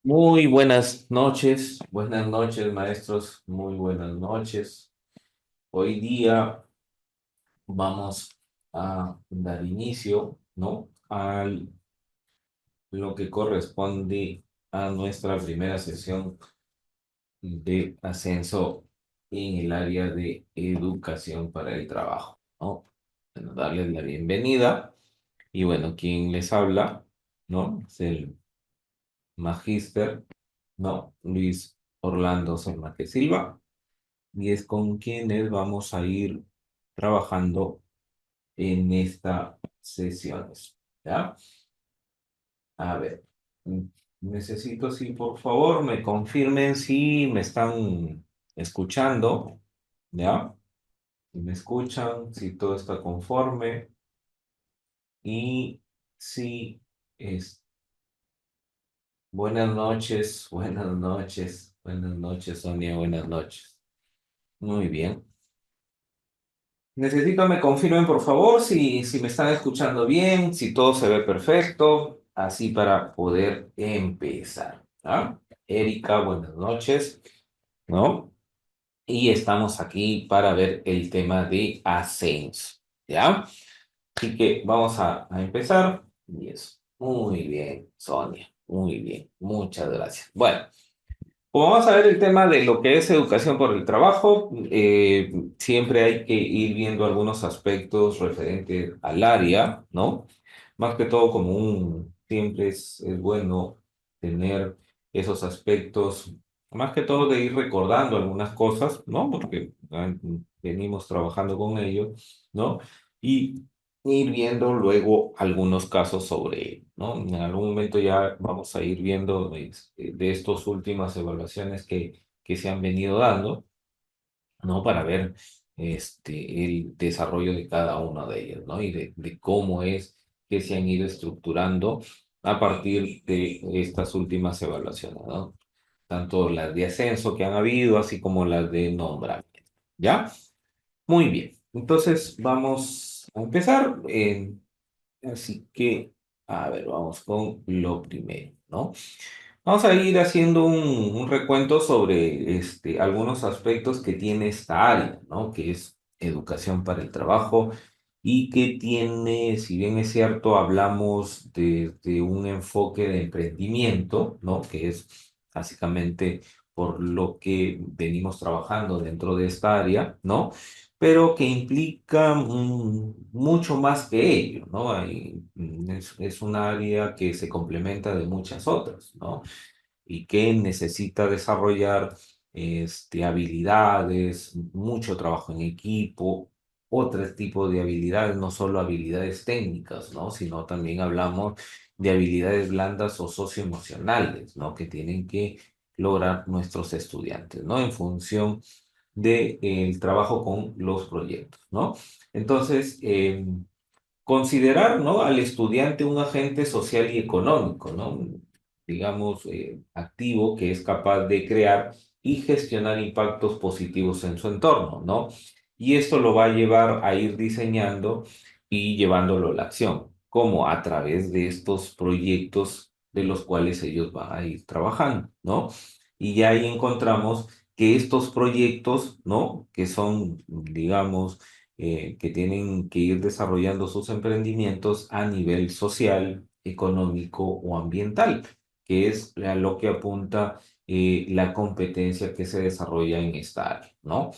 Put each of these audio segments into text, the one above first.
Muy buenas noches maestros, muy buenas noches. Hoy día vamos a dar inicio, ¿no? A lo que corresponde a nuestra primera sesión de ascenso en el área de educación para el trabajo, ¿no? Bueno, darles la bienvenida y bueno, quien les habla, ¿no? Es el magíster, ¿no? Luis Orlando San Marque Silva. Y es con quienes vamos a ir trabajando en estas sesiones. ¿Ya? A ver, mm, necesito si por favor me confirmen si me están escuchando. ¿Ya? Si me escuchan, si todo está conforme y si es. Buenas noches, Sonia, buenas noches. Muy bien. Necesito me confirmen, por favor, si me están escuchando bien, si todo se ve perfecto, así para poder empezar. ¿Ah? Erika, buenas noches, ¿no? Y estamos aquí para ver el tema de ascenso, ¿ya? Así que vamos a empezar. Y eso. Muy bien, Sonia, muy bien, muchas gracias. Bueno. Como vamos a ver el tema de lo que es educación por el trabajo, siempre hay que ir viendo algunos aspectos referentes al área, ¿no? Más que todo siempre es bueno tener esos aspectos, más que todo de ir recordando algunas cosas, ¿no? Porque venimos trabajando con ellos, ¿no? Y ir viendo luego algunos casos sobre ello, ¿no? En algún momento ya vamos a ir viendo de estas últimas evaluaciones que se han venido dando, ¿no? Para ver el desarrollo de cada una de ellas, ¿no? Y de cómo es que se han ido estructurando a partir de estas últimas evaluaciones, ¿no? Tanto las de ascenso que han habido, así como las de nombramiento, ¿ya? Muy bien. Entonces vamos a empezar. Así que, a ver, vamos con lo primero, ¿no? Vamos a ir haciendo un recuento sobre algunos aspectos que tiene esta área, ¿no? Que es educación para el trabajo y que tiene, si bien es cierto, hablamos de un enfoque de emprendimiento, ¿no? Que es básicamente por lo que venimos trabajando dentro de esta área, ¿no? Pero que implica mucho más que ello, ¿no? Es un área que se complementa de muchas otras, ¿no? Y que necesita desarrollar habilidades, mucho trabajo en equipo, otro tipo de habilidades, no solo habilidades técnicas, ¿no? Sino también hablamos de habilidades blandas o socioemocionales, ¿no? Que tienen que lograr nuestros estudiantes, ¿no? En función del trabajo con los proyectos, ¿no? Entonces, considerar, ¿no? Al estudiante un agente social y económico, ¿no? Digamos, activo que es capaz de crear y gestionar impactos positivos en su entorno, ¿no? Y esto lo va a llevar a ir diseñando y llevándolo a la acción, como a través de estos proyectos de los cuales ellos van a ir trabajando, ¿no? Y ya ahí encontramos que estos proyectos, ¿no? Que son, digamos, que tienen que ir desarrollando sus emprendimientos a nivel social, económico o ambiental, que es a lo que apunta la competencia que se desarrolla en esta área, ¿no?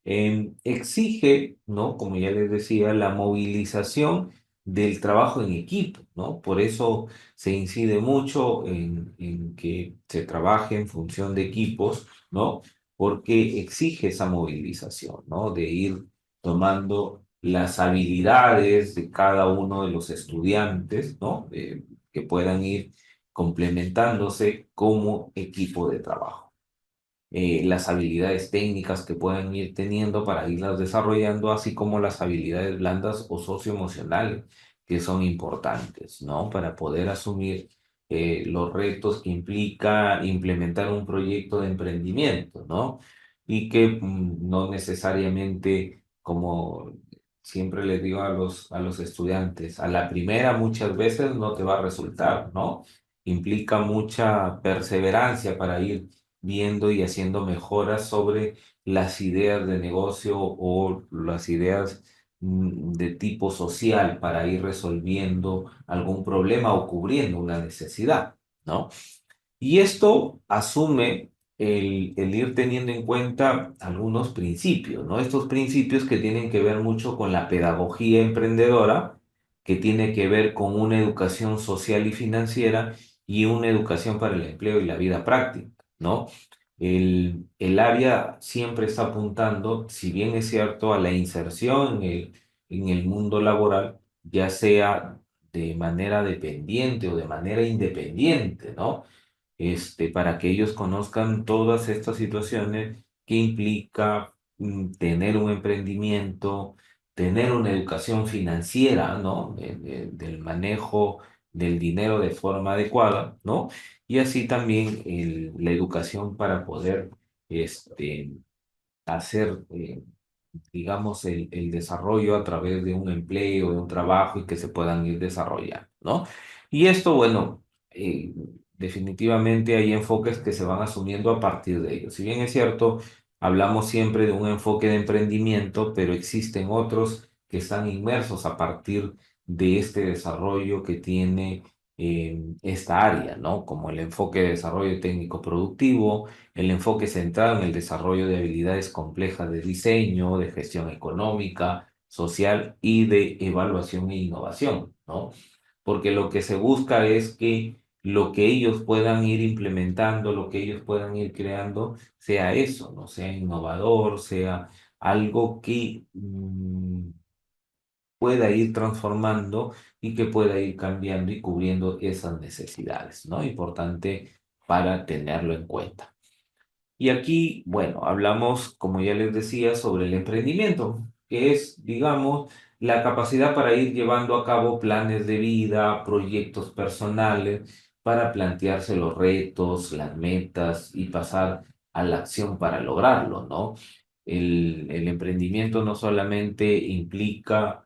Exige, ¿no? Como ya les decía, la movilización del trabajo en equipo, ¿no? Por eso se incide mucho en que se trabaje en función de equipos, ¿no? Porque exige esa movilización, ¿no? De ir tomando las habilidades de cada uno de los estudiantes, ¿no? Que puedan ir complementándose como equipo de trabajo, las habilidades técnicas que puedan ir teniendo para irlas desarrollando, así como las habilidades blandas o socioemocionales que son importantes, ¿no? Para poder asumir los retos que implica implementar un proyecto de emprendimiento, ¿no? Y que no necesariamente, como siempre les digo a los estudiantes, a la primera muchas veces no te va a resultar, ¿no? implica mucha perseverancia para ir viendo y haciendo mejoras sobre las ideas de negocio o las ideas de tipo social para ir resolviendo algún problema o cubriendo una necesidad, ¿no? Y esto asume el ir teniendo en cuenta algunos principios, ¿no? Estos principios que tienen que ver mucho con la pedagogía emprendedora, que tiene que ver con una educación social y financiera y una educación para el empleo y la vida práctica, ¿no? El área siempre está apuntando, si bien es cierto, a la inserción en el mundo laboral, ya sea de manera dependiente o de manera independiente, ¿no? Para que ellos conozcan todas estas situaciones que implica tener un emprendimiento, tener una educación financiera, ¿no? Del manejo del dinero de forma adecuada, ¿no? Y así también la educación para poder este, hacer, digamos, el desarrollo a través de un empleo, de un trabajo y que se puedan ir desarrollando, ¿no? Y esto, bueno, definitivamente hay enfoques que se van asumiendo a partir de ello. Si bien es cierto, hablamos siempre de un enfoque de emprendimiento, pero existen otros que están inmersos a partir de este desarrollo que tiene esta área, ¿no? Como el enfoque de desarrollo técnico productivo, el enfoque centrado en el desarrollo de habilidades complejas de diseño, de gestión económica, social y de evaluación e innovación, ¿no? Porque lo que se busca es que lo que ellos puedan ir implementando, lo que ellos puedan ir creando, sea eso, ¿no? Sea innovador, sea algo que pueda ir transformando y que pueda ir cambiando y cubriendo esas necesidades, ¿no? Importante para tenerlo en cuenta. Y aquí, bueno, hablamos, como ya les decía, sobre el emprendimiento, que es, digamos, la capacidad para ir llevando a cabo planes de vida, proyectos personales, para plantearse los retos, las metas y pasar a la acción para lograrlo, ¿no? El emprendimiento no solamente implica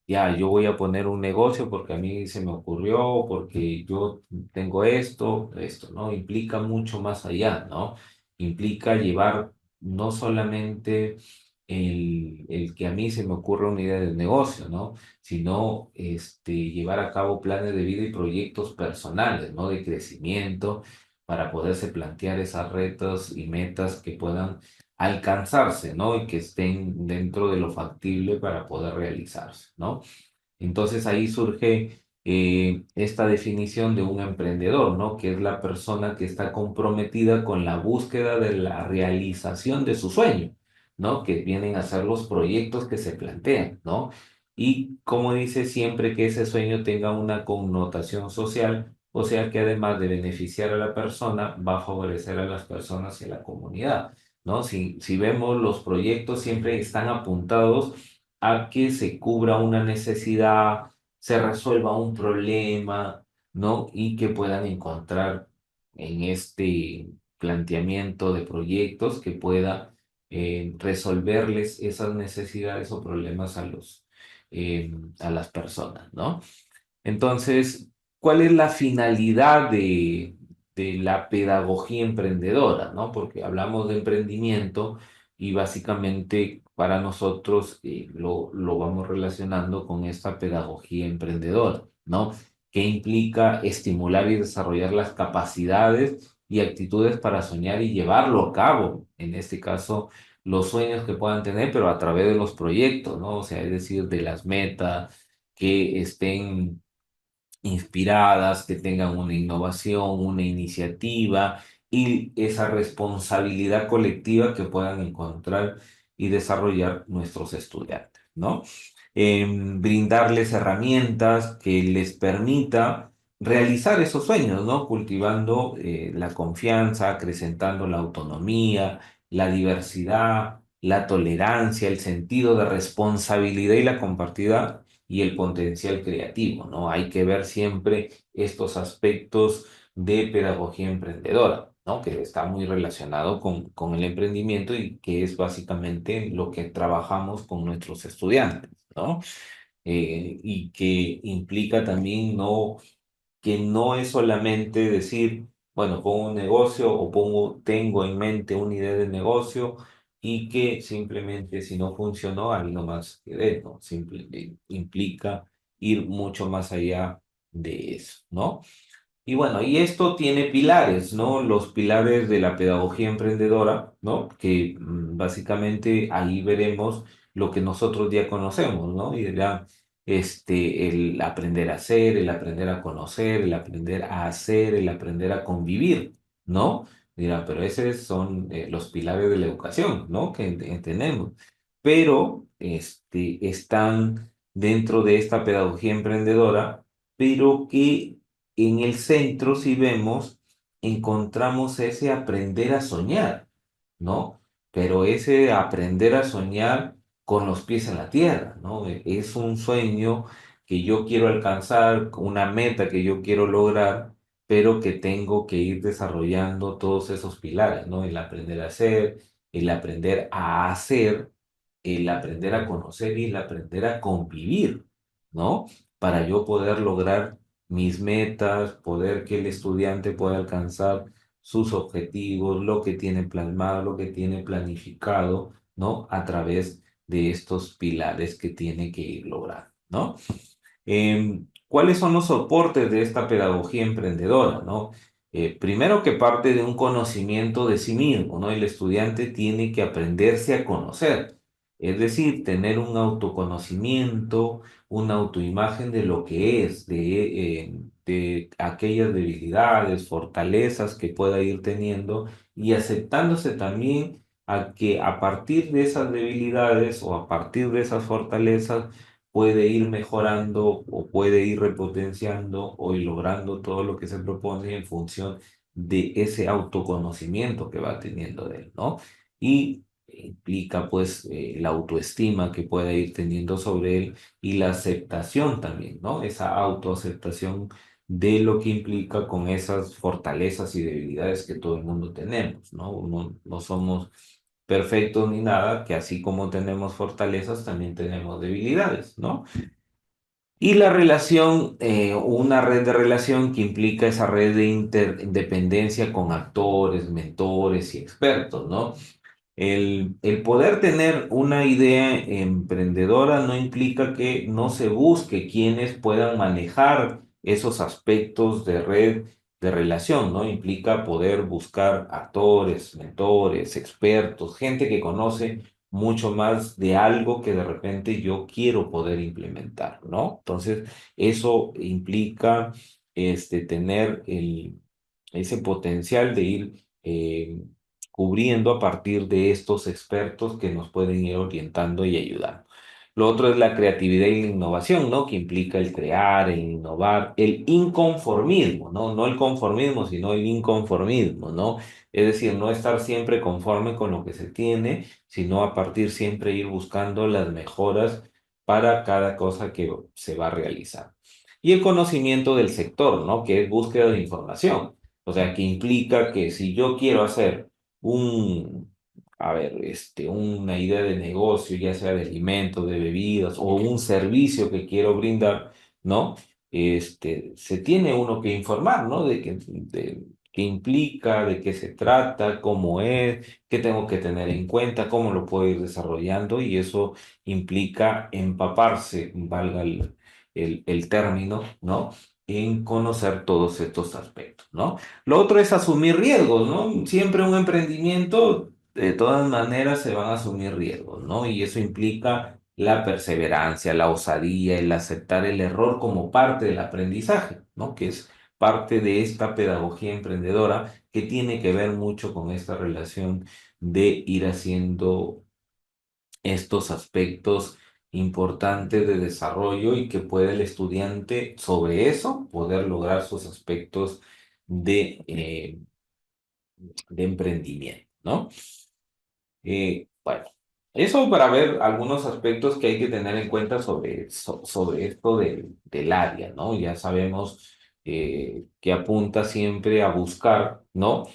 ya, yo voy a poner un negocio porque a mí se me ocurrió, porque yo tengo esto, ¿no? Implica mucho más allá, ¿no? Implica llevar no solamente el que a mí se me ocurra una idea de negocio, ¿no? Sino llevar a cabo planes de vida y proyectos personales, ¿no? De crecimiento para poderse plantear esas retos y metas que puedan alcanzarse, ¿no? Y que estén dentro de lo factible para poder realizarse, ¿no? Entonces ahí surge esta definición de un emprendedor, ¿no? Que es la persona que está comprometida con la búsqueda de la realización de su sueño, ¿no? Que vienen a ser los proyectos que se plantean, ¿no? Y como dice, siempre que ese sueño tenga una connotación social, o sea que además de beneficiar a la persona, va a favorecer a las personas y a la comunidad, ¿no? Si vemos los proyectos siempre están apuntados a que se cubra una necesidad, se resuelva un problema, ¿no? Y que puedan encontrar en este planteamiento de proyectos que pueda resolverles esas necesidades o problemas a las personas, ¿no? Entonces, ¿cuál es la finalidad de la pedagogía emprendedora, ¿no? Porque hablamos de emprendimiento y básicamente para nosotros lo vamos relacionando con esta pedagogía emprendedora, ¿no? Que implica estimular y desarrollar las capacidades y actitudes para soñar y llevarlo a cabo. En este caso, los sueños que puedan tener, pero a través de los proyectos, ¿no? O sea, es decir, de las metas que estén inspiradas, que tengan una innovación, una iniciativa y esa responsabilidad colectiva que puedan encontrar y desarrollar nuestros estudiantes, ¿no? Brindarles herramientas que les permita realizar esos sueños, ¿no? Cultivando la confianza, acrecentando la autonomía, la diversidad, la tolerancia, el sentido de responsabilidad y la compartida y el potencial creativo, ¿no? Hay que ver siempre estos aspectos de pedagogía emprendedora, ¿no? Que está muy relacionado con el emprendimiento y que es básicamente lo que trabajamos con nuestros estudiantes, ¿no? Y que implica también no que no es solamente decir, bueno, pongo un negocio o tengo en mente una idea de negocio y que simplemente si no funcionó, ahí nomás quedé, ¿no? Implica ir mucho más allá de eso, ¿no? Y bueno, y esto tiene pilares, ¿no? Los pilares de la pedagogía emprendedora, ¿no? Que básicamente ahí veremos lo que nosotros ya conocemos, ¿no? Y era el aprender a hacer, el aprender a conocer, el aprender a hacer, el aprender a convivir, ¿no? Dirá, pero esos son los pilares de la educación, ¿no? Que tenemos. Pero están dentro de esta pedagogía emprendedora, pero que en el centro, si vemos, encontramos ese aprender a soñar, ¿no? Pero ese aprender a soñar con los pies en la tierra, ¿no? Es un sueño que yo quiero alcanzar, una meta que yo quiero lograr, pero que tengo que ir desarrollando todos esos pilares, ¿no? El aprender a hacer, el aprender a hacer, el aprender a conocer y el aprender a convivir, ¿no? Para yo poder lograr mis metas, poder que el estudiante pueda alcanzar sus objetivos, lo que tiene plasmado, lo que tiene planificado, ¿no? A través de estos pilares que tiene que ir logrando, ¿no? ¿Cuáles son los soportes de esta pedagogía emprendedora, ¿no? Primero que parte de un conocimiento de sí mismo, ¿no? El estudiante tiene que aprenderse a conocer, es decir, tener un autoconocimiento, una autoimagen de lo que es, de aquellas debilidades, fortalezas que pueda ir teniendo y aceptándose también a que a partir de esas debilidades o a partir de esas fortalezas puede ir mejorando o puede ir repotenciando o ir logrando todo lo que se propone en función de ese autoconocimiento que va teniendo de él, ¿no? Y implica pues la autoestima que pueda ir teniendo sobre él y la aceptación también, ¿no? Esa autoaceptación de lo que implica con esas fortalezas y debilidades que todo el mundo tenemos, ¿no? No somos perfectos ni nada, que así como tenemos fortalezas, también tenemos debilidades, ¿no? Y la relación, una red de relación que implica esa red de interdependencia con actores, mentores y expertos, ¿no? El poder tener una idea emprendedora no implica que no se busque quienes puedan manejar esos aspectos de red de relación, ¿no? Implica poder buscar actores, mentores, expertos, gente que conoce mucho más de algo que de repente yo quiero poder implementar, ¿no? Entonces, eso implica tener ese potencial de ir cubriendo a partir de estos expertos que nos pueden ir orientando y ayudando. Lo otro es la creatividad y la innovación, ¿no? Que implica el crear, el innovar, el inconformismo, ¿no? No el conformismo, sino el inconformismo, ¿no? Es decir, no estar siempre conforme con lo que se tiene, sino a partir siempre ir buscando las mejoras para cada cosa que se va a realizar. Y el conocimiento del sector, ¿no? Que es búsqueda de información. O sea, que implica que si yo quiero hacer un, a ver, una idea de negocio, ya sea de alimentos, de bebidas o un servicio que quiero brindar, ¿no? Se tiene uno que informar, ¿no? De qué implica, de qué se trata, cómo es, qué tengo que tener en cuenta, cómo lo puedo ir desarrollando y eso implica empaparse, valga el término, ¿no? En conocer todos estos aspectos, ¿no? Lo otro es asumir riesgos, ¿no? Siempre un emprendimiento, de todas maneras, se van a asumir riesgos, ¿no? Y eso implica la perseverancia, la osadía, el aceptar el error como parte del aprendizaje, ¿no? Que es parte de esta pedagogía emprendedora que tiene que ver mucho con esta relación de ir haciendo estos aspectos importantes de desarrollo y que puede el estudiante sobre eso poder lograr sus aspectos de emprendimiento, ¿no? Bueno, eso para ver algunos aspectos que hay que tener en cuenta sobre esto del área, ¿no? Ya sabemos que apunta siempre a buscar, ¿no?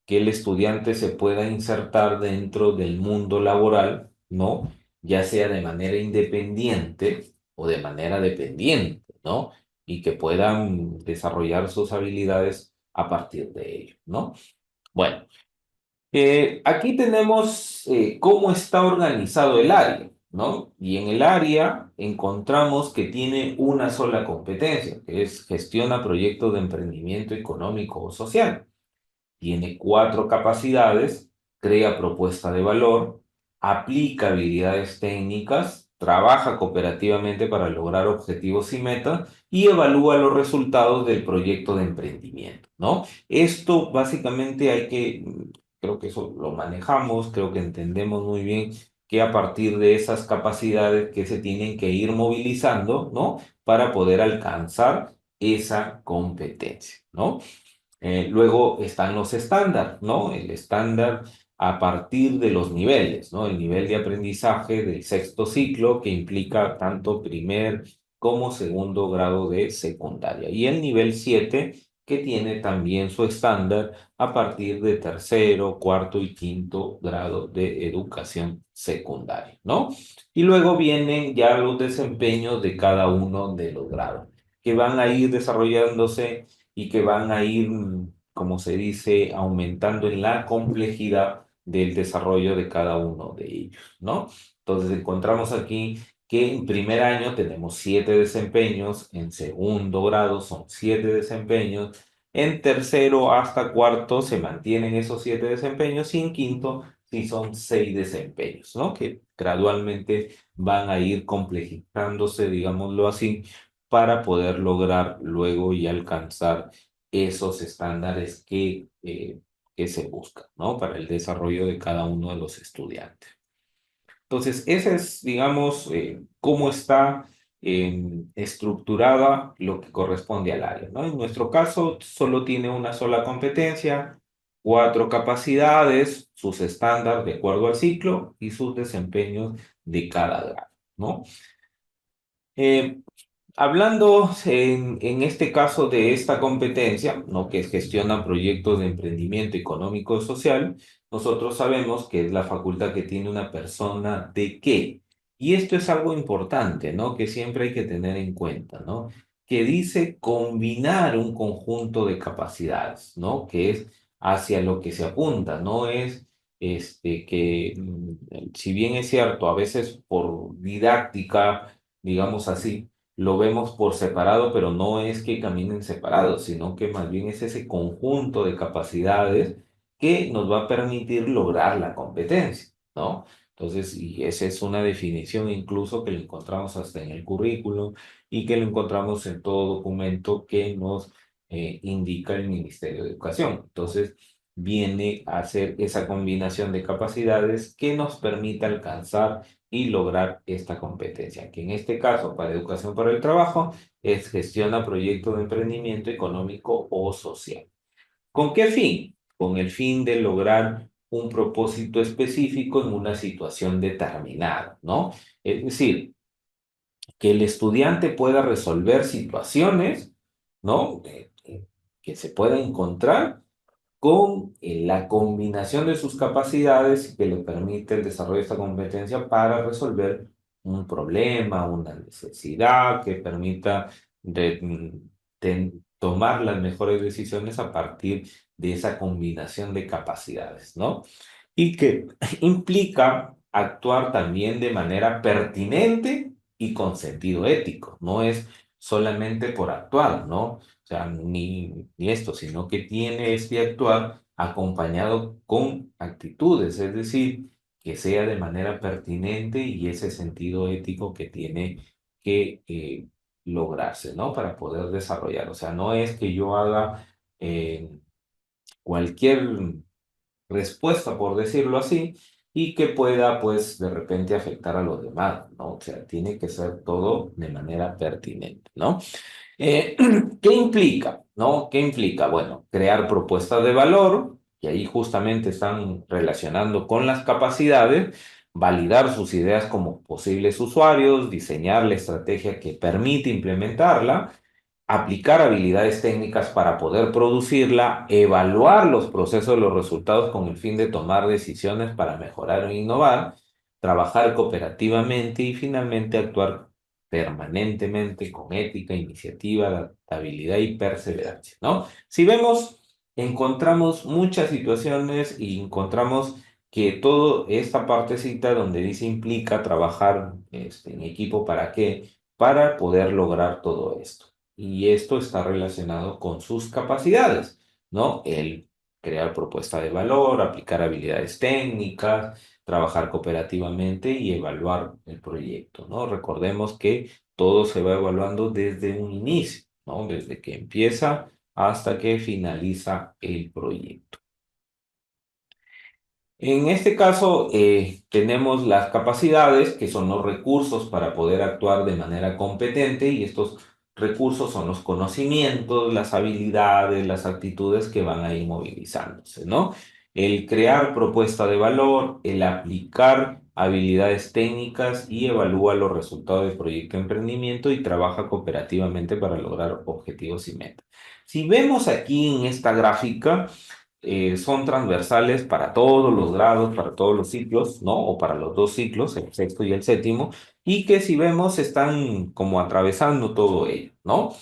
Que el estudiante se pueda insertar dentro del mundo laboral, ¿no? Ya sea de manera independiente o de manera dependiente, ¿no? y que puedan desarrollar sus habilidades a partir de ello, ¿no? Bueno, aquí tenemos cómo está organizado el área, ¿no? Y en el área encontramos que tiene una sola competencia, que es gestiona proyectos de emprendimiento económico o social. Tiene cuatro capacidades: crea propuesta de valor, aplica habilidades técnicas, trabaja cooperativamente para lograr objetivos y metas y evalúa los resultados del proyecto de emprendimiento, ¿no? Esto básicamente creo que eso lo manejamos, creo que entendemos muy bien que a partir de esas capacidades que se tienen que ir movilizando, ¿no? Para poder alcanzar esa competencia, ¿no? Luego están los estándares, ¿no? El estándar a partir de los niveles, ¿no? El nivel de aprendizaje del sexto ciclo, que implica tanto primer como segundo grado de secundaria. Y el nivel 7, que tiene también su estándar a partir de tercero, cuarto y quinto grado de educación secundaria, ¿no? Y luego vienen ya los desempeños de cada uno de los grados, que van a ir desarrollándose y que van a ir, como se dice, aumentando en la complejidad del desarrollo de cada uno de ellos, ¿no? Entonces encontramos aquí que en primer año tenemos 7 desempeños, en segundo grado son 7 desempeños, en tercero hasta cuarto se mantienen esos 7 desempeños y en quinto sí son 6 desempeños, ¿no? Que gradualmente van a ir complejizándose, digámoslo así, para poder lograr luego y alcanzar esos estándares que se buscan, ¿no? Para el desarrollo de cada uno de los estudiantes. Entonces, ese es, digamos, cómo está estructurada lo que corresponde al área, ¿no? En nuestro caso, solo tiene una sola competencia, cuatro capacidades, sus estándares de acuerdo al ciclo y sus desempeños de cada grado, ¿no? Eh, Hablando en este caso de esta competencia, ¿no? Que gestiona proyectos de emprendimiento económico y social, nosotros sabemos que es la facultad que tiene una persona de qué. Y esto es algo importante, ¿no? Que siempre hay que tener en cuenta, ¿no? Que dice combinar un conjunto de capacidades, ¿no? Que es hacia lo que se apunta, no es que, si bien es cierto, a veces por didáctica, digamos así, lo vemos por separado, pero no es que caminen separados, sino que más bien es ese conjunto de capacidades que nos va a permitir lograr la competencia, ¿no? Entonces, y esa es una definición incluso que lo encontramos hasta en el currículum y que lo encontramos en todo documento que nos indica el Ministerio de Educación. Entonces, viene a ser esa combinación de capacidades que nos permite alcanzar y lograr esta competencia, que en este caso para educación para el trabajo es gestiona proyectos de emprendimiento económico o social. ¿Con qué fin? Con el fin de lograr un propósito específico en una situación determinada, ¿no? Es decir, que el estudiante pueda resolver situaciones, ¿no? Que se pueda encontrar con la combinación de sus capacidades que le permite el desarrollo de esta competencia para resolver un problema, una necesidad que permita tomar las mejores decisiones a partir de esa combinación de capacidades, ¿no? Y que implica actuar también de manera pertinente y con sentido ético. No es solamente por actuar, ¿no? O sea, ni esto, sino que tiene este actuar acompañado con actitudes, es decir, que sea de manera pertinente y ese sentido ético que tiene que lograrse, ¿no? Para poder desarrollar. O sea, no es que yo haga cualquier respuesta, por decirlo así, y que pueda, pues, de repente afectar a los demás, ¿no? O sea, tiene que ser todo de manera pertinente, ¿no? Eh, ¿Qué implica? ¿No? ¿Qué implica? Bueno, crear propuestas de valor, y ahí justamente están relacionando con las capacidades, validar sus ideas como posibles usuarios, diseñar la estrategia que permite implementarla, aplicar habilidades técnicas para poder producirla, evaluar los procesos de los resultados con el fin de tomar decisiones para mejorar o innovar, trabajar cooperativamente y finalmente actuar permanentemente con ética, iniciativa, adaptabilidad y perseverancia, ¿no? Si vemos, encontramos muchas situaciones y encontramos que toda esta partecita donde dice implica trabajar en equipo, ¿para qué? Para poder lograr todo esto. Y esto está relacionado con sus capacidades, ¿no? El crear propuesta de valor, aplicar habilidades técnicas, trabajar cooperativamente y evaluar el proyecto, ¿no? Recordemos que todo se va evaluando desde un inicio, ¿no? Desde que empieza hasta que finaliza el proyecto. En este caso, tenemos las capacidades, que son los recursos para poder actuar de manera competente, y estos recursos son los conocimientos, las habilidades, las actitudes que van a ir movilizándose, ¿no? El crear propuesta de valor, el aplicar habilidades técnicas y evalúa los resultados del proyecto de emprendimiento y trabaja cooperativamente para lograr objetivos y metas. Si vemos aquí en esta gráfica, son transversales para todos los grados, para todos los ciclos, ¿no? O para los dos ciclos, el sexto y el séptimo, y que si vemos están como atravesando todo ello, ¿no?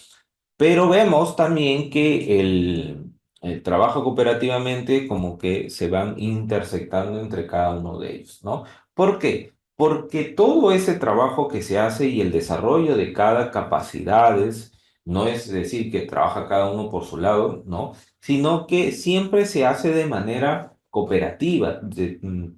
Pero vemos también que el trabajo cooperativamente como que se van intersectando entre cada uno de ellos, ¿no? ¿Por qué? Porque todo ese trabajo que se hace y el desarrollo de cada capacidades, no es decir que trabaja cada uno por su lado, ¿no? Sino que siempre se hace de manera cooperativa,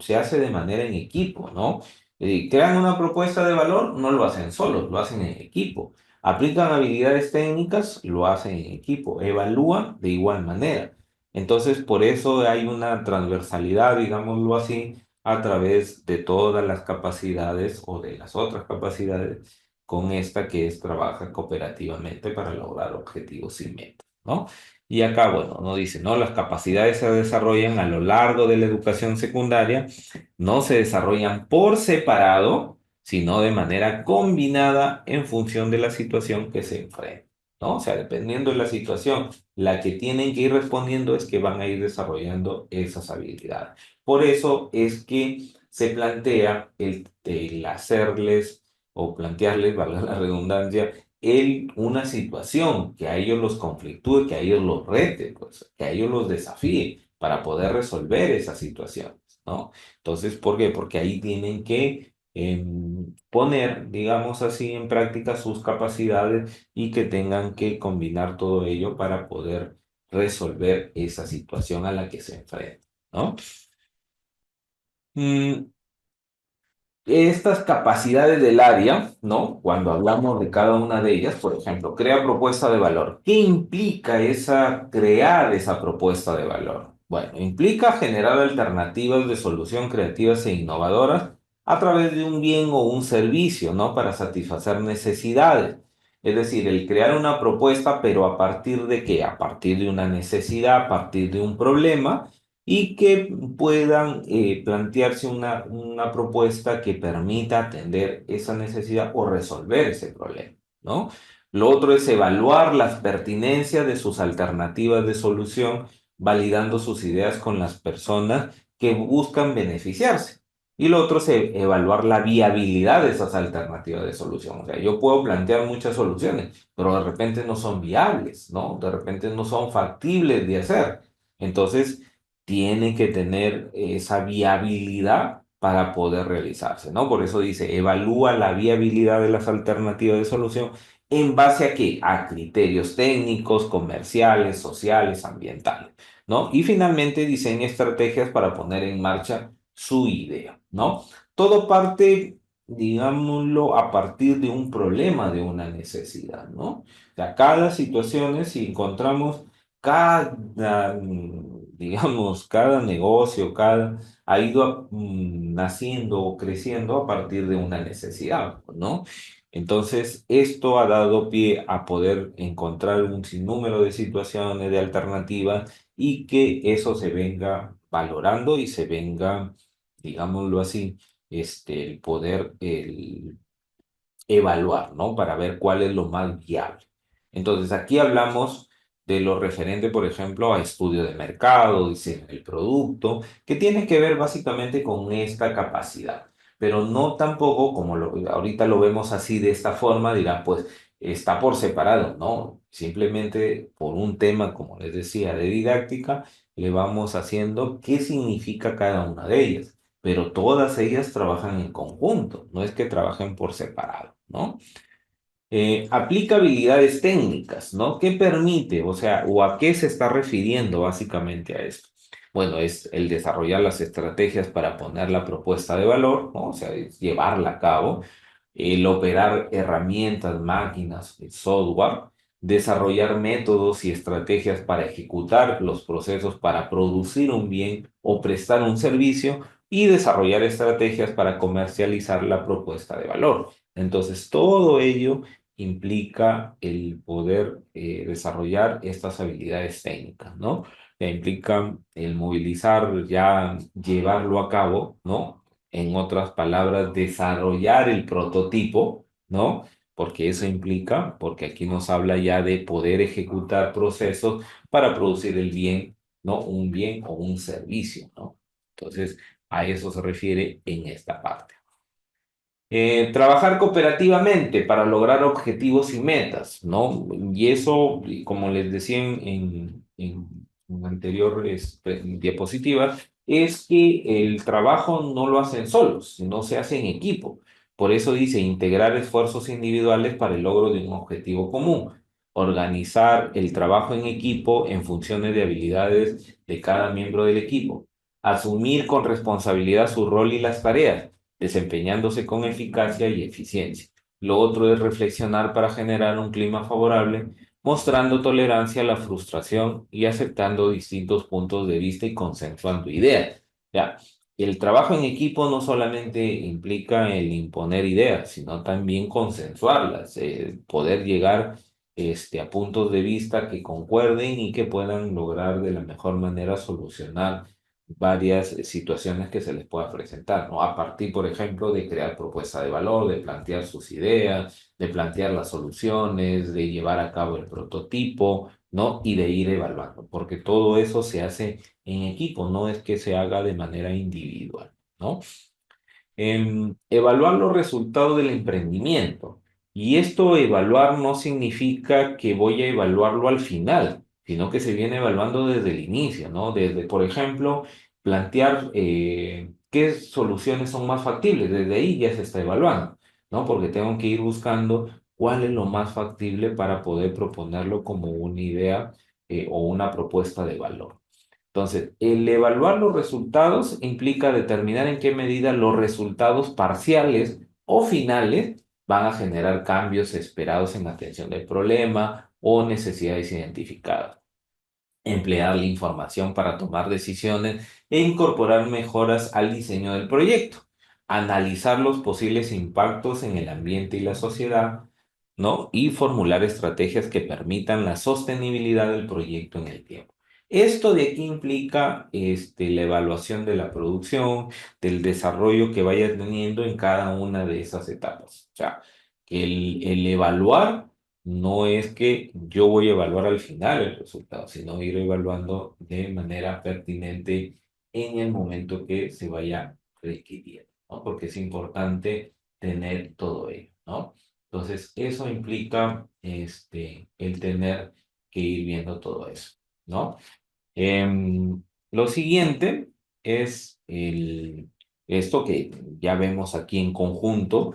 se hace de manera en equipo, ¿no? Crean una propuesta de valor, no lo hacen solos, lo hacen en equipo. Aplican habilidades técnicas, lo hacen en equipo. Evalúan de igual manera. Entonces, por eso hay una transversalidad, digámoslo así, a través de todas las capacidades o de las otras capacidades con esta que es trabaja cooperativamente para lograr objetivos y metas, ¿no? Y acá, bueno, no dice, ¿no? Las capacidades se desarrollan a lo largo de la educación secundaria, no se desarrollan por separado, sino de manera combinada en función de la situación que se enfrenta, ¿no? O sea, dependiendo de la situación, la que tienen que ir respondiendo es que van a ir desarrollando esas habilidades. Por eso es que se plantea el hacerles o plantearles, valga la redundancia, una situación que a ellos los conflictúe, que a ellos los rete, pues, que a ellos los desafíe para poder resolver esas situaciones, ¿no? Entonces, ¿por qué? Porque ahí tienen que poner, digamos así, en práctica sus capacidades y que tengan que combinar todo ello para poder resolver esa situación a la que se enfrentan, ¿no? Mm, Estas capacidades del área, ¿no? Cuando hablamos de cada una de ellas, por ejemplo, crea propuesta de valor. ¿Qué implica crear esa propuesta de valor? Bueno, implica generar alternativas de solución creativas e innovadoras a través de un bien o un servicio, ¿no? Para satisfacer necesidades. Es decir, el crear una propuesta, pero ¿a partir de qué? A partir de una necesidad, a partir de un problema y que puedan plantearse una propuesta que permita atender esa necesidad o resolver ese problema, ¿no? Lo otro es evaluar las pertinencias de sus alternativas de solución, validando sus ideas con las personas que buscan beneficiarse. Y lo otro es evaluar la viabilidad de esas alternativas de solución. O sea, yo puedo plantear muchas soluciones, pero de repente no son viables, ¿no? De repente no son factibles de hacer. Entonces, tiene que tener esa viabilidad para poder realizarse, ¿no? Por eso dice, evalúa la viabilidad de las alternativas de solución en base a qué? A criterios técnicos, comerciales, sociales, ambientales, ¿no? Y finalmente diseña estrategias para poner en marcha su idea, ¿no? Todo parte, digámoslo, a partir de un problema, de una necesidad, ¿no? O sea, cada situación, si encontramos cada, digamos, cada negocio, ha ido naciendo o creciendo a partir de una necesidad, ¿no? Entonces, esto ha dado pie a poder encontrar un sinnúmero de situaciones, de alternativas y que eso se venga valorando y se venga, digámoslo así, el poder, evaluar, ¿no? Para ver cuál es lo más viable. Entonces, aquí hablamos de lo referente, por ejemplo, a estudio de mercado, diseño del producto, que tiene que ver básicamente con esta capacidad. pero no tampoco, como ahorita lo vemos así de esta forma, dirán, pues está por separado, no, simplemente por un tema, como les decía, de didáctica, le vamos haciendo qué significa cada una de ellas, pero todas ellas trabajan en conjunto, no es que trabajen por separado, ¿no? Aplica habilidades técnicas, ¿no? ¿Qué permite? O sea, ¿o a qué se está refiriendo básicamente a esto? Bueno, es el desarrollar las estrategias para poner la propuesta de valor, ¿no? O sea, es llevarla a cabo, el operar herramientas, máquinas, software, desarrollar métodos y estrategias para ejecutar los procesos para producir un bien o prestar un servicio y desarrollar estrategias para comercializar la propuesta de valor. Entonces, todo ello implica el poder desarrollar estas habilidades técnicas, ¿no? Que implican el movilizar, ya llevarlo a cabo, ¿no? En otras palabras, desarrollar el prototipo, ¿no? Porque eso implica, porque aquí nos habla ya de poder ejecutar procesos para producir el bien, ¿no? Un bien o un servicio, ¿no? Entonces, a eso se refiere en esta parte. Trabajar cooperativamente para lograr objetivos y metas, ¿no? Y eso, y como les decía en anteriores diapositivas, es que el trabajo no lo hacen solos, sino se hace en equipo. Por eso dice integrar esfuerzos individuales para el logro de un objetivo común. Organizar el trabajo en equipo en funciones de habilidades de cada miembro del equipo. Asumir con responsabilidad su rol y las tareas desempeñándose con eficacia y eficiencia. Lo otro es reflexionar para generar un clima favorable, mostrando tolerancia a la frustración y aceptando distintos puntos de vista y consensuando ideas. Ya, el trabajo en equipo no solamente implica el imponer ideas, sino también consensuarlas, poder llegar a puntos de vista que concuerden y que puedan lograr de la mejor manera solucionar varias situaciones que se les pueda presentar, ¿no? A partir, por ejemplo, de crear propuesta de valor, de plantear sus ideas, de plantear las soluciones, de llevar a cabo el prototipo, ¿no? Y de ir evaluando, porque todo eso se hace en equipo, no es que se haga de manera individual, ¿no? Evaluar los resultados del emprendimiento. Y esto evaluar no significa que voy a evaluarlo al final, sino que se viene evaluando desde el inicio, ¿no? Desde, por ejemplo, plantear qué soluciones son más factibles. Desde ahí ya se está evaluando, ¿no? Porque tengo que ir buscando cuál es lo más factible para poder proponerlo como una idea o una propuesta de valor. Entonces, el evaluar los resultados implica determinar en qué medida los resultados parciales o finales van a generar cambios esperados en la atención del problema o necesidades identificadas. Emplear la información para tomar decisiones e incorporar mejoras al diseño del proyecto. Analizar los posibles impactos en el ambiente y la sociedad, ¿no? Y formular estrategias que permitan la sostenibilidad del proyecto en el tiempo. Esto de aquí implica la evaluación de la producción, del desarrollo que vaya teniendo en cada una de esas etapas. O sea, que el evaluar no es que yo voy a evaluar al final el resultado, sino ir evaluando de manera pertinente en el momento que se vaya requiriendo, ¿no? Porque es importante tener todo ello, ¿no? Entonces, eso implica el tener que ir viendo todo eso, ¿no? Lo siguiente es esto que ya vemos aquí en conjunto,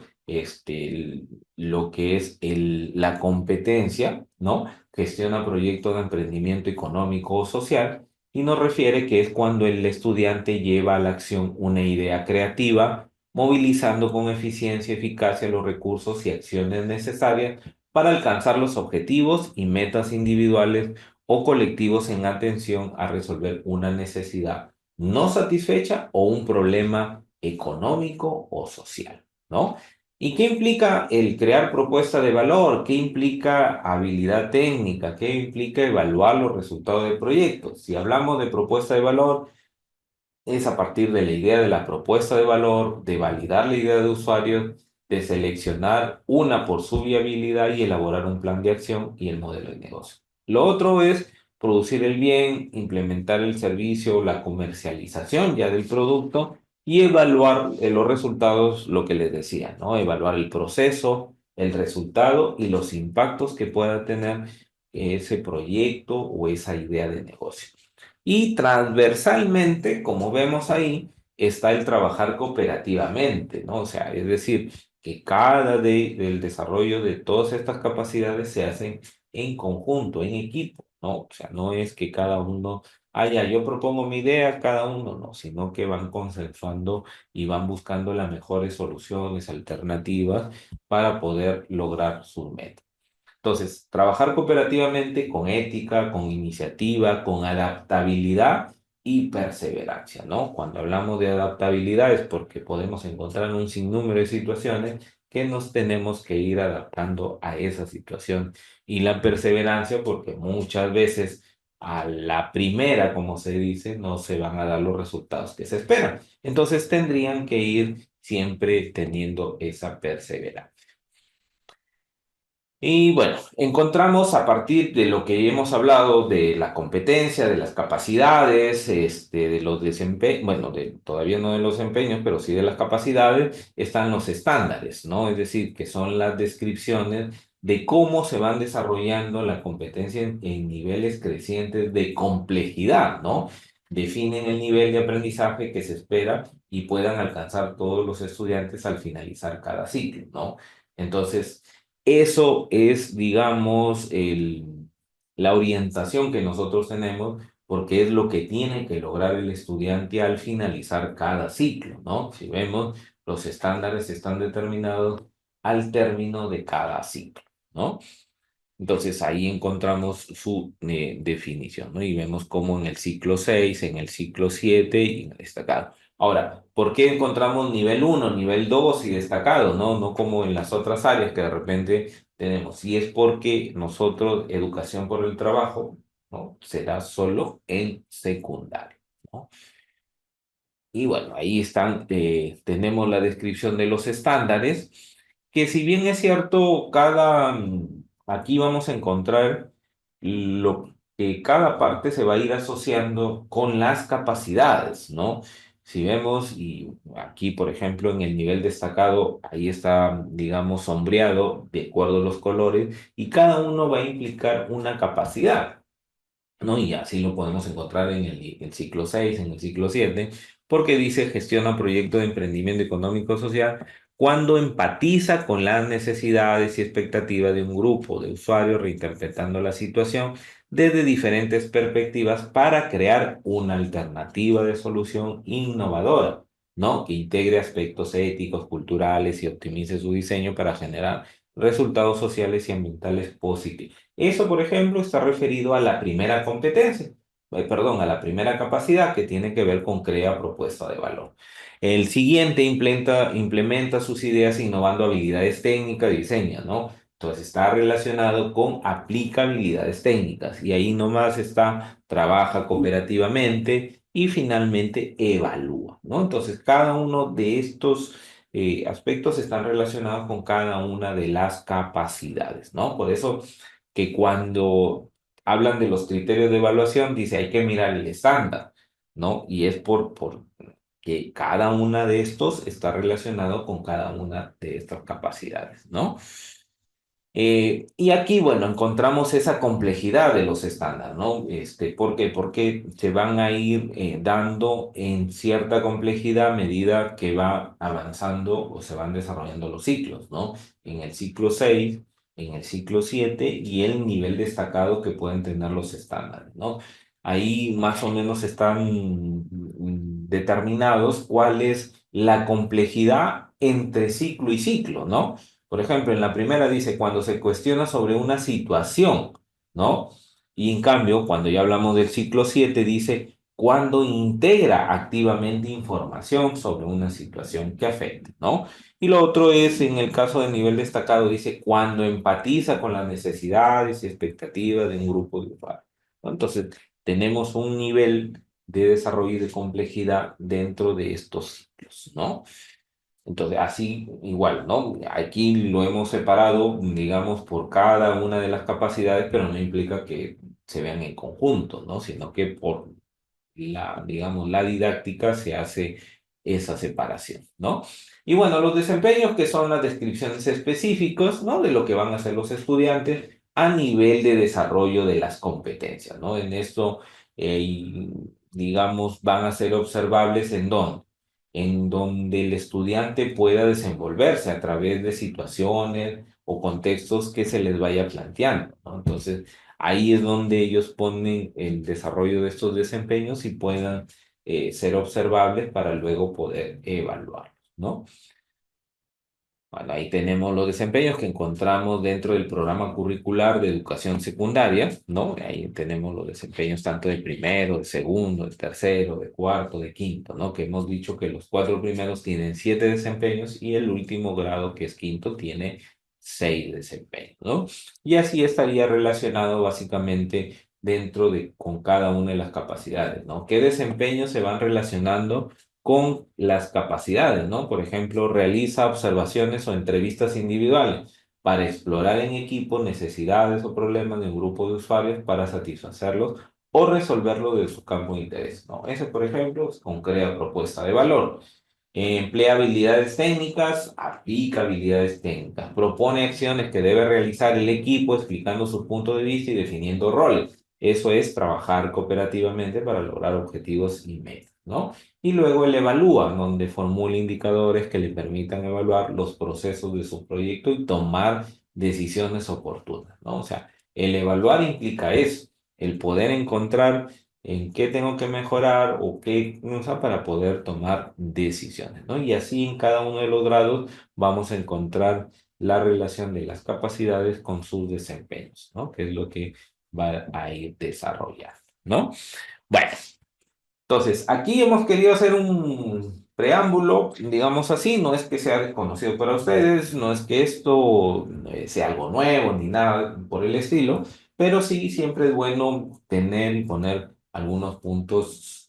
lo que es la competencia, ¿no? Gestiona proyectos de emprendimiento económico o social y nos refiere que es cuando el estudiante lleva a la acción una idea creativa, movilizando con eficiencia y eficacia los recursos y acciones necesarias para alcanzar los objetivos y metas individuales o colectivos en atención a resolver una necesidad no satisfecha o un problema económico o social, ¿no? ¿Y qué implica el crear propuesta de valor? ¿Qué implica habilidad técnica? ¿Qué implica evaluar los resultados del proyecto? Si hablamos de propuesta de valor, es a partir de la idea de la propuesta de valor, de validar la idea de usuario, de seleccionar una por su viabilidad y elaborar un plan de acción y el modelo de negocio. Lo otro es producir el bien, implementar el servicio, la comercialización ya del producto y evaluar los resultados, lo que les decía, ¿no? Evaluar el proceso, el resultado y los impactos que pueda tener ese proyecto o esa idea de negocio. Y transversalmente, como vemos ahí, está el trabajar cooperativamente, ¿no? O sea, es decir, que del desarrollo de todas estas capacidades se hacen en conjunto, en equipo, ¿no? O sea, no es que cada uno, ya, yo propongo mi idea, cada uno no, sino que van consensuando y van buscando las mejores soluciones, alternativas para poder lograr sus metas. Entonces, trabajar cooperativamente con ética, con iniciativa, con adaptabilidad y perseverancia, ¿no? Cuando hablamos de adaptabilidad es porque podemos encontrar un sinnúmero de situaciones que nos tenemos que ir adaptando a esa situación. Y la perseverancia porque muchas veces a la primera, como se dice, no se van a dar los resultados que se esperan. Entonces tendrían que ir siempre teniendo esa perseverancia. Y bueno, encontramos a partir de lo que hemos hablado de la competencia, de las capacidades, de los desempeños, bueno, todavía no de los desempeños, pero sí de las capacidades, están los estándares, ¿no? Es decir, que son las descripciones de cómo se van desarrollando la competencia en niveles crecientes de complejidad, ¿no? Definen el nivel de aprendizaje que se espera y puedan alcanzar todos los estudiantes al finalizar cada ciclo, ¿no? Entonces, eso es, digamos, la orientación que nosotros tenemos porque es lo que tiene que lograr el estudiante al finalizar cada ciclo, ¿no? Si vemos, los estándares están determinados al término de cada ciclo, ¿no? Entonces ahí encontramos su definición, ¿no? Y vemos cómo en el ciclo 6, en el ciclo 7 y en el destacado. Ahora, ¿por qué encontramos nivel uno, nivel 2 y destacado, ¿no? No como en las otras áreas que de repente tenemos. Y es porque nosotros, educación por el trabajo, ¿no? Será solo en secundaria, ¿no? Y bueno, ahí están, tenemos la descripción de los estándares, que si bien es cierto, aquí vamos a encontrar lo que cada parte se va a ir asociando con las capacidades, ¿no? Si vemos, y aquí, por ejemplo, en el nivel destacado, ahí está, digamos, sombreado de acuerdo a los colores, y cada uno va a implicar una capacidad. ¿No? Y así lo podemos encontrar en el ciclo 6 en el ciclo 7 porque dice gestiona proyectos de emprendimiento económico social cuando empatiza con las necesidades y expectativas de un grupo de usuarios, reinterpretando la situación desde diferentes perspectivas para crear una alternativa de solución innovadora, ¿no? Que integre aspectos éticos, culturales y optimice su diseño para generar resultados sociales y ambientales positivos. Eso, por ejemplo, está referido a la primera competencia, perdón, a la primera capacidad que tiene que ver con crea propuesta de valor. El siguiente implementa sus ideas innovando habilidades técnicas y diseño, ¿no? Entonces está relacionado con aplicabilidades técnicas y ahí nomás está, trabaja cooperativamente y finalmente evalúa, ¿no? Entonces cada uno de estos aspectos están relacionados con cada una de las capacidades, ¿no? Por eso que cuando hablan de los criterios de evaluación, dice hay que mirar el estándar, ¿no? Y es por que cada una de estos está relacionado con cada una de estas capacidades, ¿no? Y aquí, bueno, encontramos esa complejidad de los estándares, ¿no? ¿Por qué? Porque se van a ir dando en cierta complejidad a medida que va avanzando o se van desarrollando los ciclos, ¿no? En el ciclo 6, en el ciclo 7 y el nivel destacado que pueden tener los estándares, ¿no? Ahí más o menos están determinados cuál es la complejidad entre ciclo y ciclo, ¿no? Por ejemplo, en la primera dice cuando se cuestiona sobre una situación, ¿no? Y en cambio, cuando ya hablamos del ciclo 7 dice cuando integra activamente información sobre una situación que afecte, ¿no? Y lo otro es, en el caso del nivel destacado, dice cuando empatiza con las necesidades y expectativas de un grupo de usuarios, ¿no? Entonces, tenemos un nivel de desarrollo y de complejidad dentro de estos ciclos, ¿no? Entonces, así igual, ¿no? Aquí lo hemos separado, digamos, por cada una de las capacidades, pero no implica que se vean en conjunto, ¿no? Sino que por digamos, la didáctica se hace esa separación, ¿no? Y bueno, los desempeños que son las descripciones específicas, ¿no? De lo que van a hacer los estudiantes a nivel de desarrollo de las competencias, ¿no? En esto, digamos, van a ser observables en donde el estudiante pueda desenvolverse a través de situaciones o contextos que se les vaya planteando, ¿no? Entonces, ahí es donde ellos ponen el desarrollo de estos desempeños y puedan ser observables para luego poder evaluarlos, ¿no? Bueno, ahí tenemos los desempeños que encontramos dentro del programa curricular de educación secundaria, ¿no? Ahí tenemos los desempeños tanto de primero, de segundo, de tercero, de cuarto, de quinto, ¿no? Que hemos dicho que los cuatro primeros tienen 7 desempeños y el último grado, que es quinto, tiene 6 desempeños, ¿no? Y así estaría relacionado básicamente dentro de con cada una de las capacidades, ¿no? ¿Qué desempeños se van relacionando con las capacidades, ¿no? Por ejemplo, realiza observaciones o entrevistas individuales para explorar en equipo necesidades o problemas de un grupo de usuarios para satisfacerlos o resolverlo de su campo de interés, ¿no? Ese, por ejemplo, es con crea propuesta de valor. Emplea habilidades técnicas, aplica habilidades técnicas. Propone acciones que debe realizar el equipo explicando su punto de vista y definiendo roles. Eso es trabajar cooperativamente para lograr objetivos y metas, ¿no? Y luego él evalúa, donde formula indicadores que le permitan evaluar los procesos de su proyecto y tomar decisiones oportunas, ¿no? O sea, el evaluar implica eso, el poder encontrar en qué tengo que mejorar o qué usar para poder tomar decisiones, ¿no? Y así en cada uno de los grados vamos a encontrar la relación de las capacidades con sus desempeños, ¿no? Que es lo que va a ir desarrollando, ¿no? Bueno. Entonces, aquí hemos querido hacer un preámbulo, digamos así, no es que sea desconocido para ustedes, no es que esto sea algo nuevo ni nada por el estilo, pero sí siempre es bueno tener y poner algunos puntos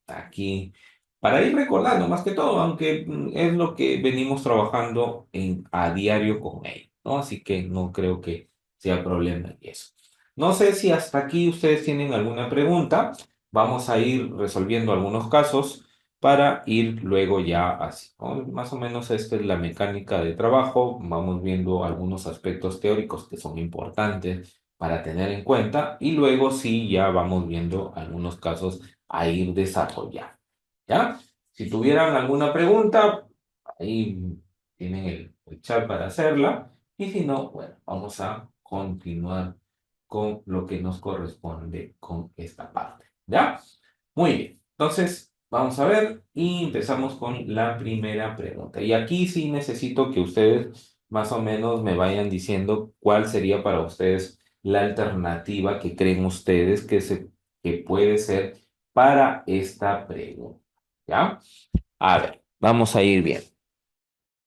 aquí para ir recordando más que todo, aunque es lo que venimos trabajando a diario con ellos, ¿no? Así que no creo que sea problema en eso. No sé si hasta aquí ustedes tienen alguna pregunta. Vamos a ir resolviendo algunos casos para ir luego ya así, ¿no? Más o menos esta es la mecánica de trabajo. Vamos viendo algunos aspectos teóricos que son importantes para tener en cuenta y luego sí ya vamos viendo algunos casos a ir desarrollando, ¿ya? Si tuvieran alguna pregunta, ahí tienen el chat para hacerla y si no, bueno, vamos a continuar con lo que nos corresponde con esta parte. ¿Ya? Muy bien. Entonces, vamos a ver y empezamos con la primera pregunta. Y aquí sí necesito que ustedes más o menos me vayan diciendo cuál sería para ustedes la alternativa que creen ustedes que puede ser para esta pregunta. ¿Ya? A ver, vamos a ir bien.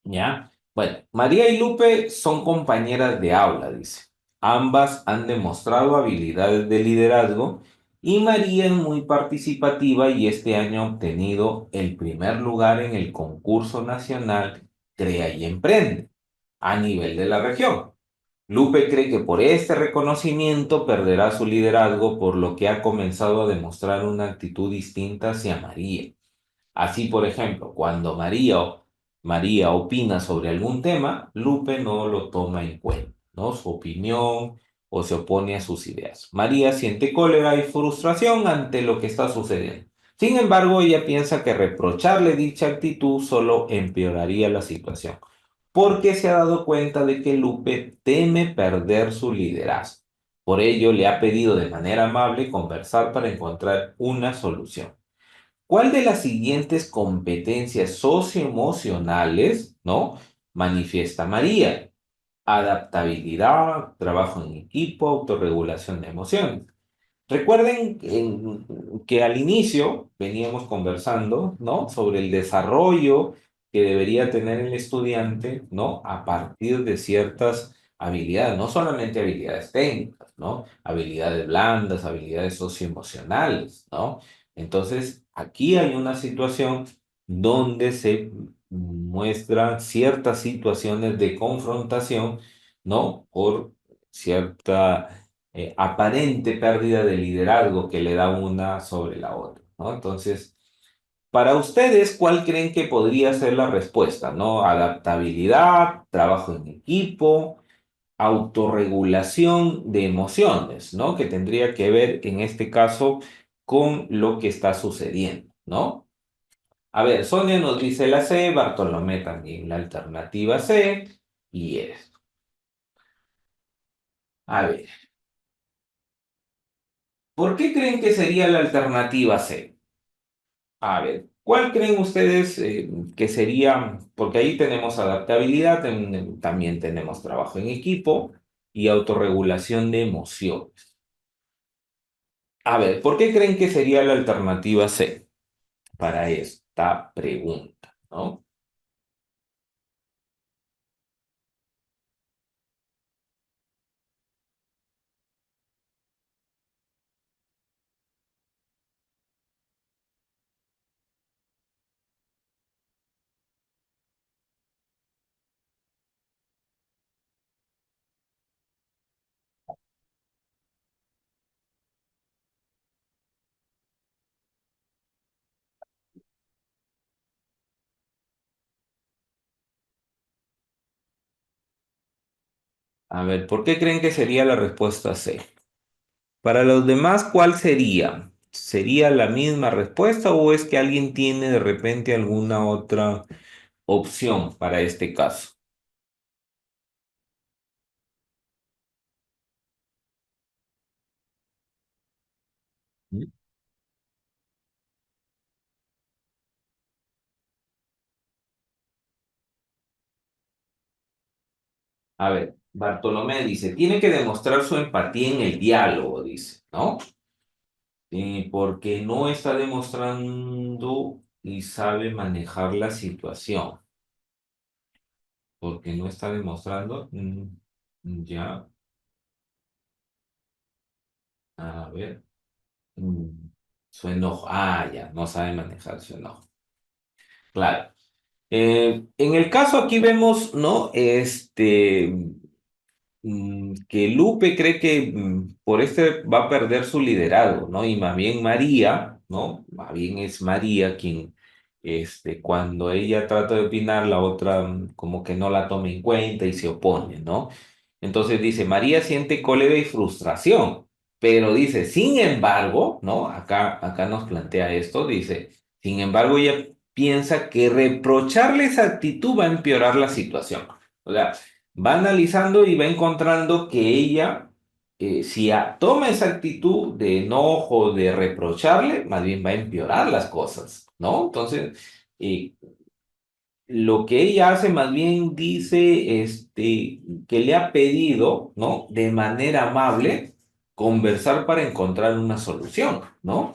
¿Ya? Bueno, María y Lupe son compañeras de aula, dice. Ambas han demostrado habilidades de liderazgo y María es muy participativa y este año ha obtenido el primer lugar en el concurso nacional Crea y Emprende a nivel de la región. Lupe cree que por este reconocimiento perderá su liderazgo, por lo que ha comenzado a demostrar una actitud distinta hacia María. Así, por ejemplo, cuando María opina sobre algún tema, Lupe no lo toma en cuenta, ¿no? Su opinión o se opone a sus ideas. María siente cólera y frustración ante lo que está sucediendo. Sin embargo, ella piensa que reprocharle dicha actitud solo empeoraría la situación, porque se ha dado cuenta de que Lupe teme perder su liderazgo. Por ello, le ha pedido de manera amable conversar para encontrar una solución. ¿Cuál de las siguientes competencias socioemocionales, ¿no? Manifiesta María? Adaptabilidad, trabajo en equipo, autorregulación de emociones. Recuerden que al inicio veníamos conversando, ¿no? Sobre el desarrollo que debería tener el estudiante, ¿no? A partir de ciertas habilidades, no solamente habilidades técnicas, ¿no? Habilidades blandas, habilidades socioemocionales, ¿no? Entonces, aquí hay una situación donde se muestran ciertas situaciones de confrontación, ¿no? Por cierta aparente pérdida de liderazgo que le da una sobre la otra, ¿no? Entonces, Para ustedes, ¿cuál creen que podría ser la respuesta? ¿No? Adaptabilidad, trabajo en equipo, autorregulación de emociones, ¿no? Que tendría que ver en este caso con lo que está sucediendo, ¿no? A ver, Sonia nos dice la C, Bartolomé también la alternativa C, y es. A ver, ¿por qué creen que sería la alternativa C? A ver, ¿cuál creen ustedes que sería? Porque ahí tenemos adaptabilidad, también tenemos trabajo en equipo y autorregulación de emociones. A ver, ¿por qué creen que sería la alternativa C para esta pregunta, ¿no? A ver, ¿por qué creen que sería la respuesta C? Para los demás, ¿cuál sería? ¿Sería la misma respuesta o es que alguien tiene de repente alguna otra opción para este caso? A ver, Bartolomé dice, tiene que demostrar su empatía en el diálogo, dice, ¿no? Porque no está demostrando y sabe manejar la situación. Porque no está demostrando, ya, a ver, mm, su enojo. Ah, ya, no sabe manejar su enojo. Claro. En el caso aquí vemos, ¿no? Que Lupe cree que por este va a perder su liderazgo, ¿no? Y más bien María, ¿no? Más bien es María quien, cuando ella trata de opinar, la otra como que no la toma en cuenta y se opone, ¿no? Entonces dice, María siente cólera y frustración, pero dice, sin embargo, ¿no? Acá nos plantea esto, dice, sin embargo, ella piensa que reprocharle esa actitud va a empeorar la situación. O sea, va analizando y va encontrando que ella, si toma esa actitud de enojo, de reprocharle, más bien va a empeorar las cosas, ¿no? Entonces, eh, lo que ella hace más bien dice, que le ha pedido, ¿no? De manera amable, conversar para encontrar una solución, ¿no?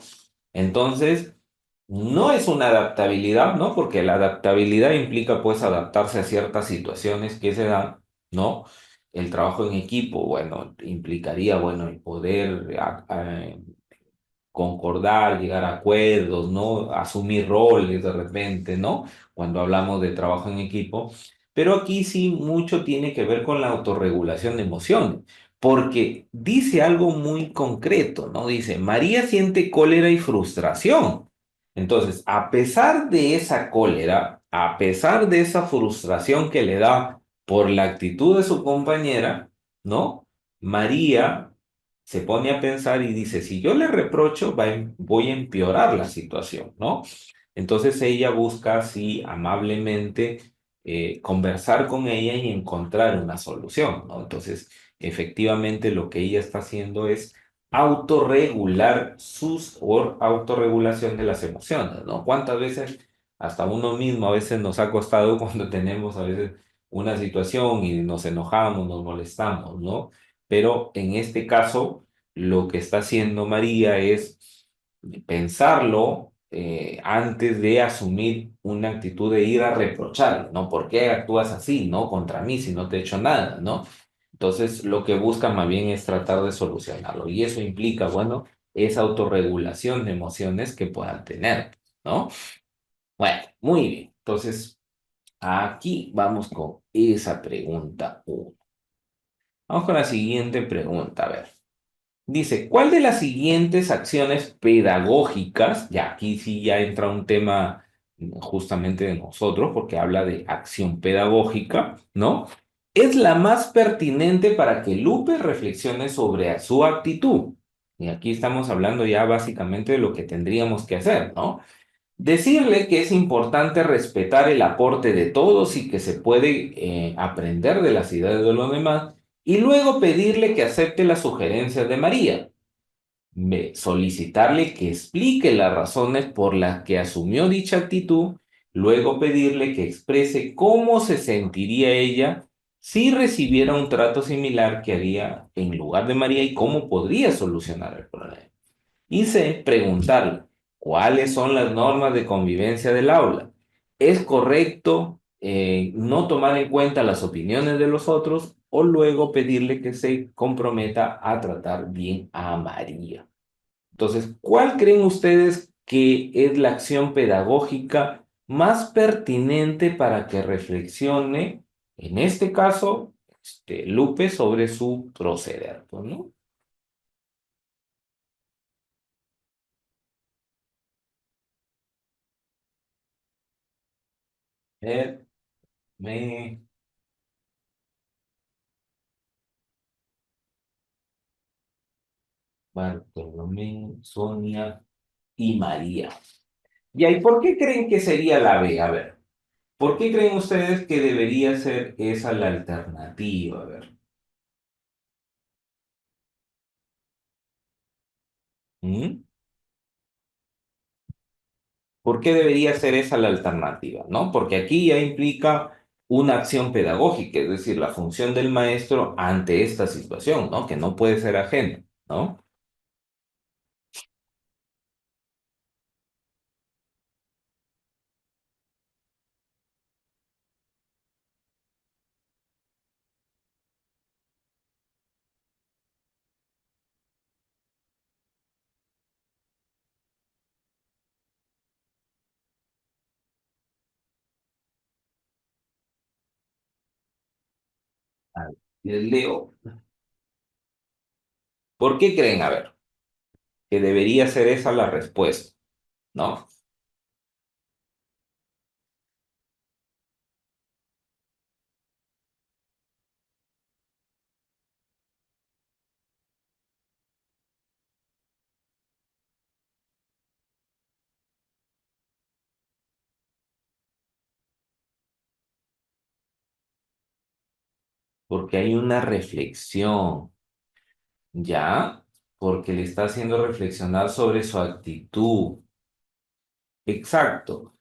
Entonces, no es una adaptabilidad, ¿no? Porque la adaptabilidad implica, pues, adaptarse a ciertas situaciones que se dan, ¿no? El trabajo en equipo, bueno, implicaría, bueno, el poder concordar, llegar a acuerdos, ¿no? Asumir roles de repente, ¿no? Cuando hablamos de trabajo en equipo. Pero aquí sí mucho tiene que ver con la autorregulación de emociones, porque dice algo muy concreto, ¿no? Dice, María siente cólera y frustración. Entonces, a pesar de esa cólera, a pesar de esa frustración que le da por la actitud de su compañera, ¿no? María se pone a pensar y dice, si yo le reprocho, voy a empeorar la situación, ¿no? Entonces ella busca así amablemente conversar con ella y encontrar una solución, ¿no? Entonces, efectivamente lo que ella está haciendo es autorregular o autorregulación de las emociones, ¿no? ¿Cuántas veces hasta uno mismo a veces nos ha costado cuando tenemos a veces una situación y nos enojamos, nos molestamos, ¿no? Pero en este caso, lo que está haciendo María es pensarlo antes de asumir una actitud de ir a reprocharle, ¿no? ¿Por qué actúas así, ¿no? Contra mí si no te he hecho nada, ¿no? Entonces, lo que busca más bien es tratar de solucionarlo. Y eso implica, bueno, esa autorregulación de emociones que puedan tener, ¿no? Bueno, muy bien. Entonces, aquí vamos con esa pregunta uno. Vamos con la siguiente pregunta, a ver. Dice, ¿cuál de las siguientes acciones pedagógicas, ya aquí sí ya entra un tema justamente de nosotros, porque habla de acción pedagógica, ¿no? Es la más pertinente para que Lupe reflexione sobre su actitud. Y aquí estamos hablando ya básicamente de lo que tendríamos que hacer, ¿no? Decirle que es importante respetar el aporte de todos y que se puede aprender de las ideas de los demás, y luego pedirle que acepte las sugerencias de María. Solicitarle que explique las razones por las que asumió dicha actitud, luego pedirle que exprese cómo se sentiría ella si recibiera un trato similar que haría en lugar de María y cómo podría solucionar el problema. Y C, preguntarle cuáles son las normas de convivencia del aula. ¿Es correcto no tomar en cuenta las opiniones de los otros o luego pedirle que se comprometa a tratar bien a María? Entonces, ¿cuál creen ustedes que es la acción pedagógica más pertinente para que reflexione, en este caso, Lupe, sobre su proceder, pues, ¿no? Eh, me Bartolomé, Sonia y María. ¿Y ahí por qué creen que sería la B? A ver, ¿por qué creen ustedes que debería ser esa la alternativa? A ver. ¿Mm? ¿Por qué debería ser esa la alternativa? ¿No? Porque aquí ya implica una acción pedagógica, es decir, la función del maestro ante esta situación, ¿no? Que no puede ser ajeno, ¿no? A ver, les leo. ¿Por qué creen, a ver, que debería ser esa la respuesta? ¿No? Porque hay una reflexión. ¿Ya? Porque le está haciendo reflexionar sobre su actitud. Exacto.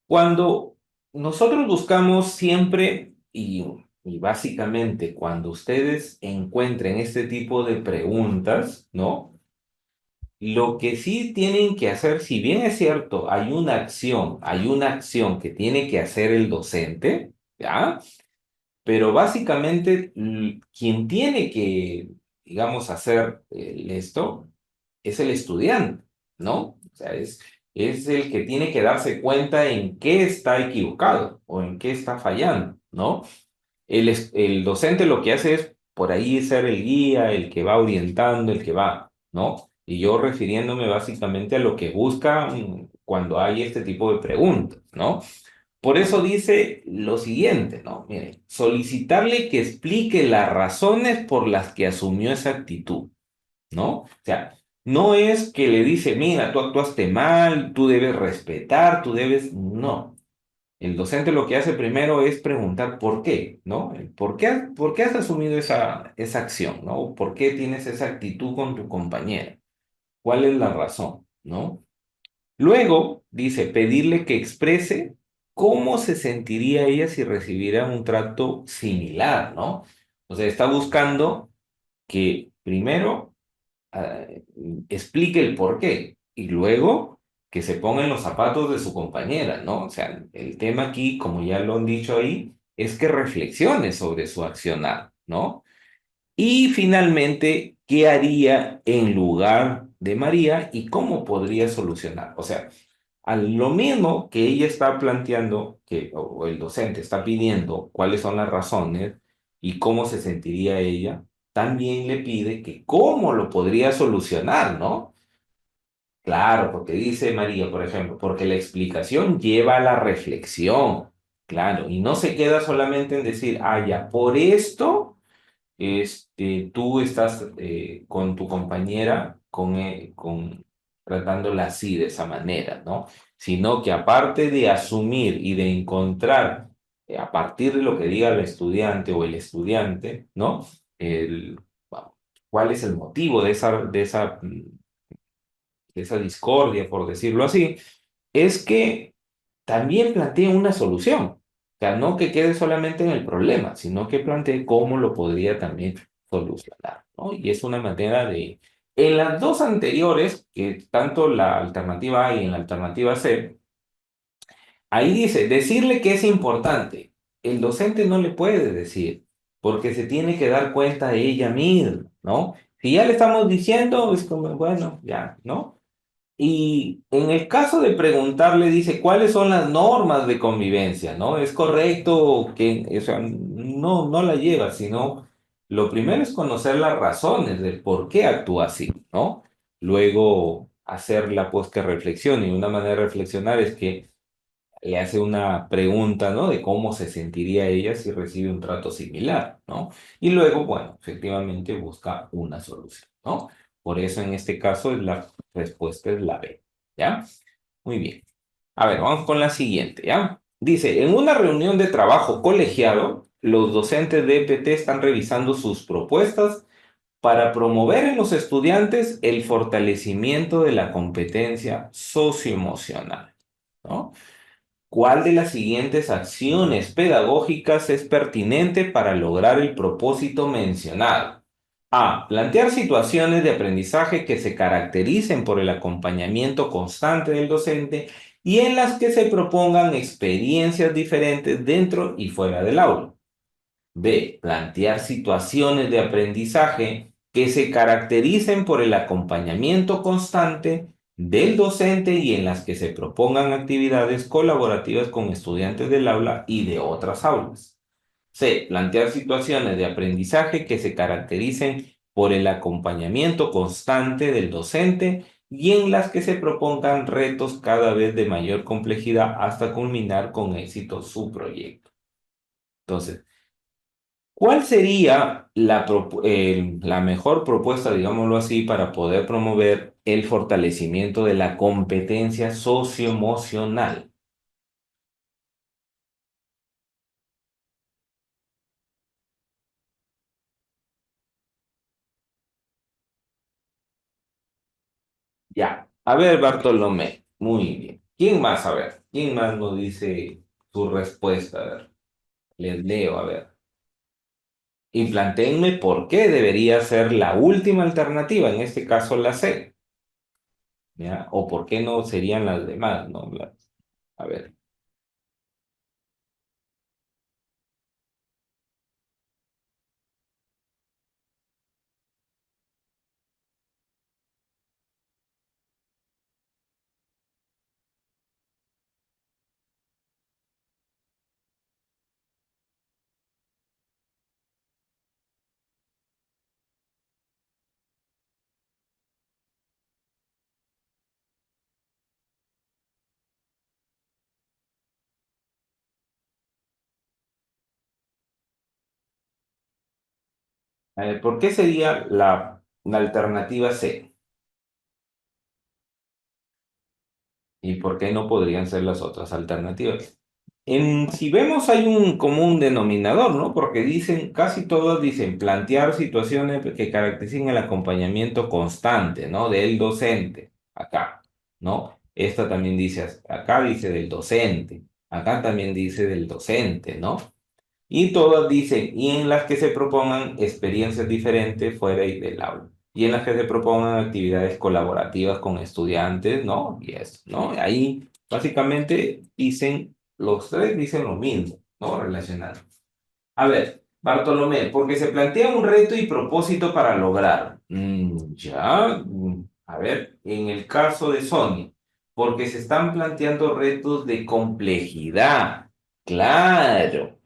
Cuando nosotros buscamos siempre, y básicamente cuando ustedes encuentren este tipo de preguntas, ¿no? Lo que sí tienen que hacer, si bien es cierto, hay una acción que tiene que hacer el docente, ¿ya? Pero básicamente quien tiene que, digamos, hacer esto es el estudiante, ¿no? O sea, es el que tiene que darse cuenta en qué está equivocado o en qué está fallando, ¿no? El docente lo que hace es por ahí ser el guía, el que va orientando, el que va, ¿no? Y yo refiriéndome básicamente a lo que busca cuando hay este tipo de preguntas, ¿no? Por eso dice lo siguiente, ¿no? Mire, solicitarle que explique las razones por las que asumió esa actitud, ¿no? O sea, no es que le dice, mira, tú actuaste mal, tú debes respetar, tú debes... No. El docente lo que hace primero es preguntar por qué, ¿no? ¿Por qué has asumido esa acción, ¿no? ¿Por qué tienes esa actitud con tu compañera? ¿Cuál es la razón, ¿no? Luego, dice, pedirle que exprese cómo se sentiría ella si recibiera un trato similar, ¿no? O sea, está buscando que primero ah, explique el por qué y luego que se ponga en los zapatos de su compañera, ¿no? O sea, el tema aquí, como ya lo han dicho ahí, es que reflexione sobre su accionar, ¿no? Y finalmente, ¿qué haría en lugar de María y cómo podría solucionar? O sea, a lo mismo que ella está planteando, o el docente está pidiendo cuáles son las razones y cómo se sentiría ella, también le pide que cómo lo podría solucionar, ¿no? Claro, porque dice María, por ejemplo, porque la explicación lleva a la reflexión, claro, y no se queda solamente en decir, ah, ya, por esto tú estás con tu compañera tratándola así, de esa manera, ¿no? Sino que aparte de asumir y de encontrar, a partir de lo que diga el estudiante o el estudiante, ¿no? El, bueno, ¿cuál es el motivo de esa discordia, por decirlo así? Es que también plantea una solución. O sea, no que quede solamente en el problema, sino que plantee cómo lo podría también solucionar, ¿no? Y es una manera de... En las dos anteriores, que tanto la alternativa A y en la alternativa C, ahí dice, decirle que es importante. El docente no le puede decir, porque se tiene que dar cuenta de ella misma, ¿no? Si ya le estamos diciendo, es como, bueno, ya, ¿no? Y en el caso de preguntarle, dice, ¿cuáles son las normas de convivencia? ¿No? Es correcto que, o sea, no la lleva, sino lo primero es conocer las razones del por qué actúa así, ¿no? Luego hacerla pues que reflexione, y una manera de reflexionar es que le hace una pregunta, ¿no? De cómo se sentiría ella si recibe un trato similar, ¿no? Y luego, bueno, efectivamente busca una solución, ¿no? Por eso en este caso la respuesta es la B, ¿ya? Muy bien. A ver, vamos con la siguiente, ¿ya? Dice, en una reunión de trabajo colegiado, los docentes de EPT están revisando sus propuestas para promover en los estudiantes el fortalecimiento de la competencia socioemocional, ¿no? ¿Cuál de las siguientes acciones pedagógicas es pertinente para lograr el propósito mencionado? A. Plantear situaciones de aprendizaje que se caractericen por el acompañamiento constante del docente y en las que se propongan experiencias diferentes dentro y fuera del aula. B. Plantear situaciones de aprendizaje que se caractericen por el acompañamiento constante del docente y en las que se propongan actividades colaborativas con estudiantes del aula y de otras aulas. C. Plantear situaciones de aprendizaje que se caractericen por el acompañamiento constante del docente y en las que se propongan retos cada vez de mayor complejidad hasta culminar con éxito su proyecto. Entonces, ¿cuál sería la mejor propuesta, digámoslo así, para poder promover el fortalecimiento de la competencia socioemocional? Ya. A ver, Bartolomé. Muy bien. ¿Quién más? A ver. ¿Quién más nos dice su respuesta? A ver. Les leo, a ver. Y plantéenme por qué debería ser la última alternativa, en este caso la C. ¿Ya? O por qué no serían las demás, ¿no? A ver. A ver, ¿por qué sería la alternativa C? ¿Y por qué no podrían ser las otras alternativas? Si vemos hay un común denominador, ¿no? Porque dicen, casi todos dicen plantear situaciones que caractericen el acompañamiento constante, ¿no? Del docente, acá, ¿no? Esta también dice, acá dice del docente, acá también dice del docente, ¿no? Y todas dicen, y en las que se propongan experiencias diferentes fuera y del aula. Y en las que se propongan actividades colaborativas con estudiantes, ¿no? Y eso, ¿no? Ahí básicamente dicen, los tres dicen lo mismo, ¿no? Relacionado. A ver, Bartolomé, porque se plantea un reto y propósito para lograr. A ver, en el caso de Sony, porque se están planteando retos de complejidad. Claro.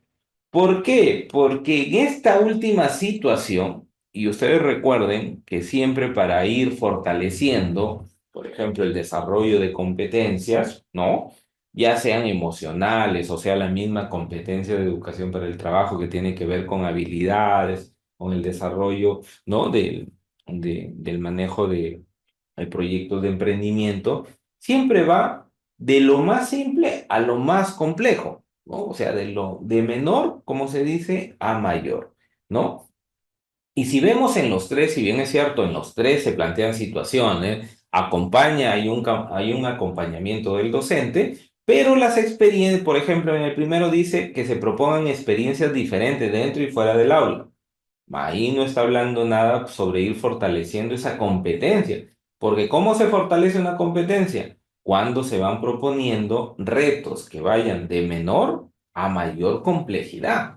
¿Por qué? Porque en esta última situación, Y ustedes recuerden que siempre para ir fortaleciendo, por ejemplo, el desarrollo de competencias, ¿no? Ya sean emocionales, o sea, la misma competencia de educación para el trabajo que tiene que ver con habilidades, con el desarrollo, ¿no? Del manejo de proyectos de emprendimiento, siempre va de lo más simple a lo más complejo, ¿no? O sea, de menor, como se dice, a mayor, ¿no? Y si vemos en los tres, si bien es cierto, en los tres se plantean situaciones, hay un acompañamiento del docente, pero las experiencias, por ejemplo, en el primero dice que se propongan experiencias diferentes dentro y fuera del aula. Ahí no está hablando nada sobre ir fortaleciendo esa competencia, porque ¿cómo se fortalece una competencia? Cuando se van proponiendo retos que vayan de menor a mayor complejidad.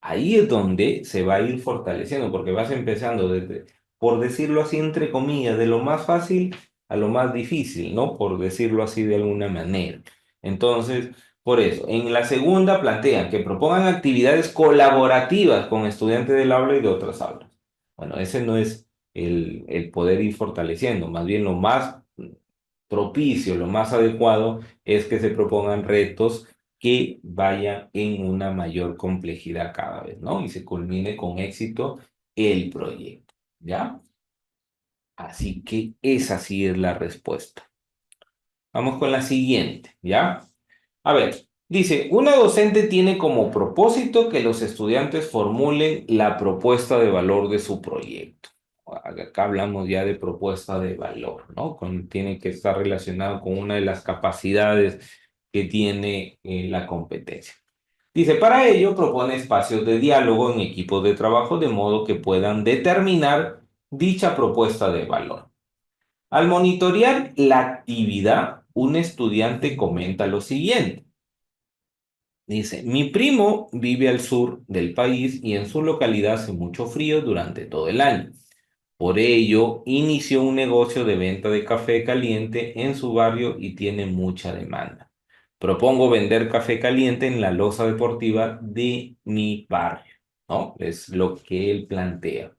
Ahí es donde se va a ir fortaleciendo, porque vas empezando desde, por decirlo así, entre comillas, de lo más fácil a lo más difícil, ¿no? Por decirlo así de alguna manera. Entonces, por eso, en la segunda plantean que propongan actividades colaborativas con estudiantes del aula y de otras aulas. Bueno, ese no es el poder ir fortaleciendo, más bien lo más propicio, lo más adecuado es que se propongan retos que vayan en una mayor complejidad cada vez, ¿no? Y se culmine con éxito el proyecto, ¿ya? Así que esa sí es la respuesta. Vamos con la siguiente, ¿ya? A ver, dice, una docente tiene como propósito que los estudiantes formulen la propuesta de valor de su proyecto. Acá hablamos ya de propuesta de valor, ¿no? Tiene que estar relacionado con una de las capacidades que tiene la competencia. Dice, para ello propone espacios de diálogo en equipos de trabajo de modo que puedan determinar dicha propuesta de valor. Al monitorear la actividad, un estudiante comenta lo siguiente. Dice, mi primo vive al sur del país y en su localidad hace mucho frío durante todo el año. Por ello, inició un negocio de venta de café caliente en su barrio y tiene mucha demanda. Propongo vender café caliente en la loza deportiva de mi barrio, ¿no? Es lo que él plantea.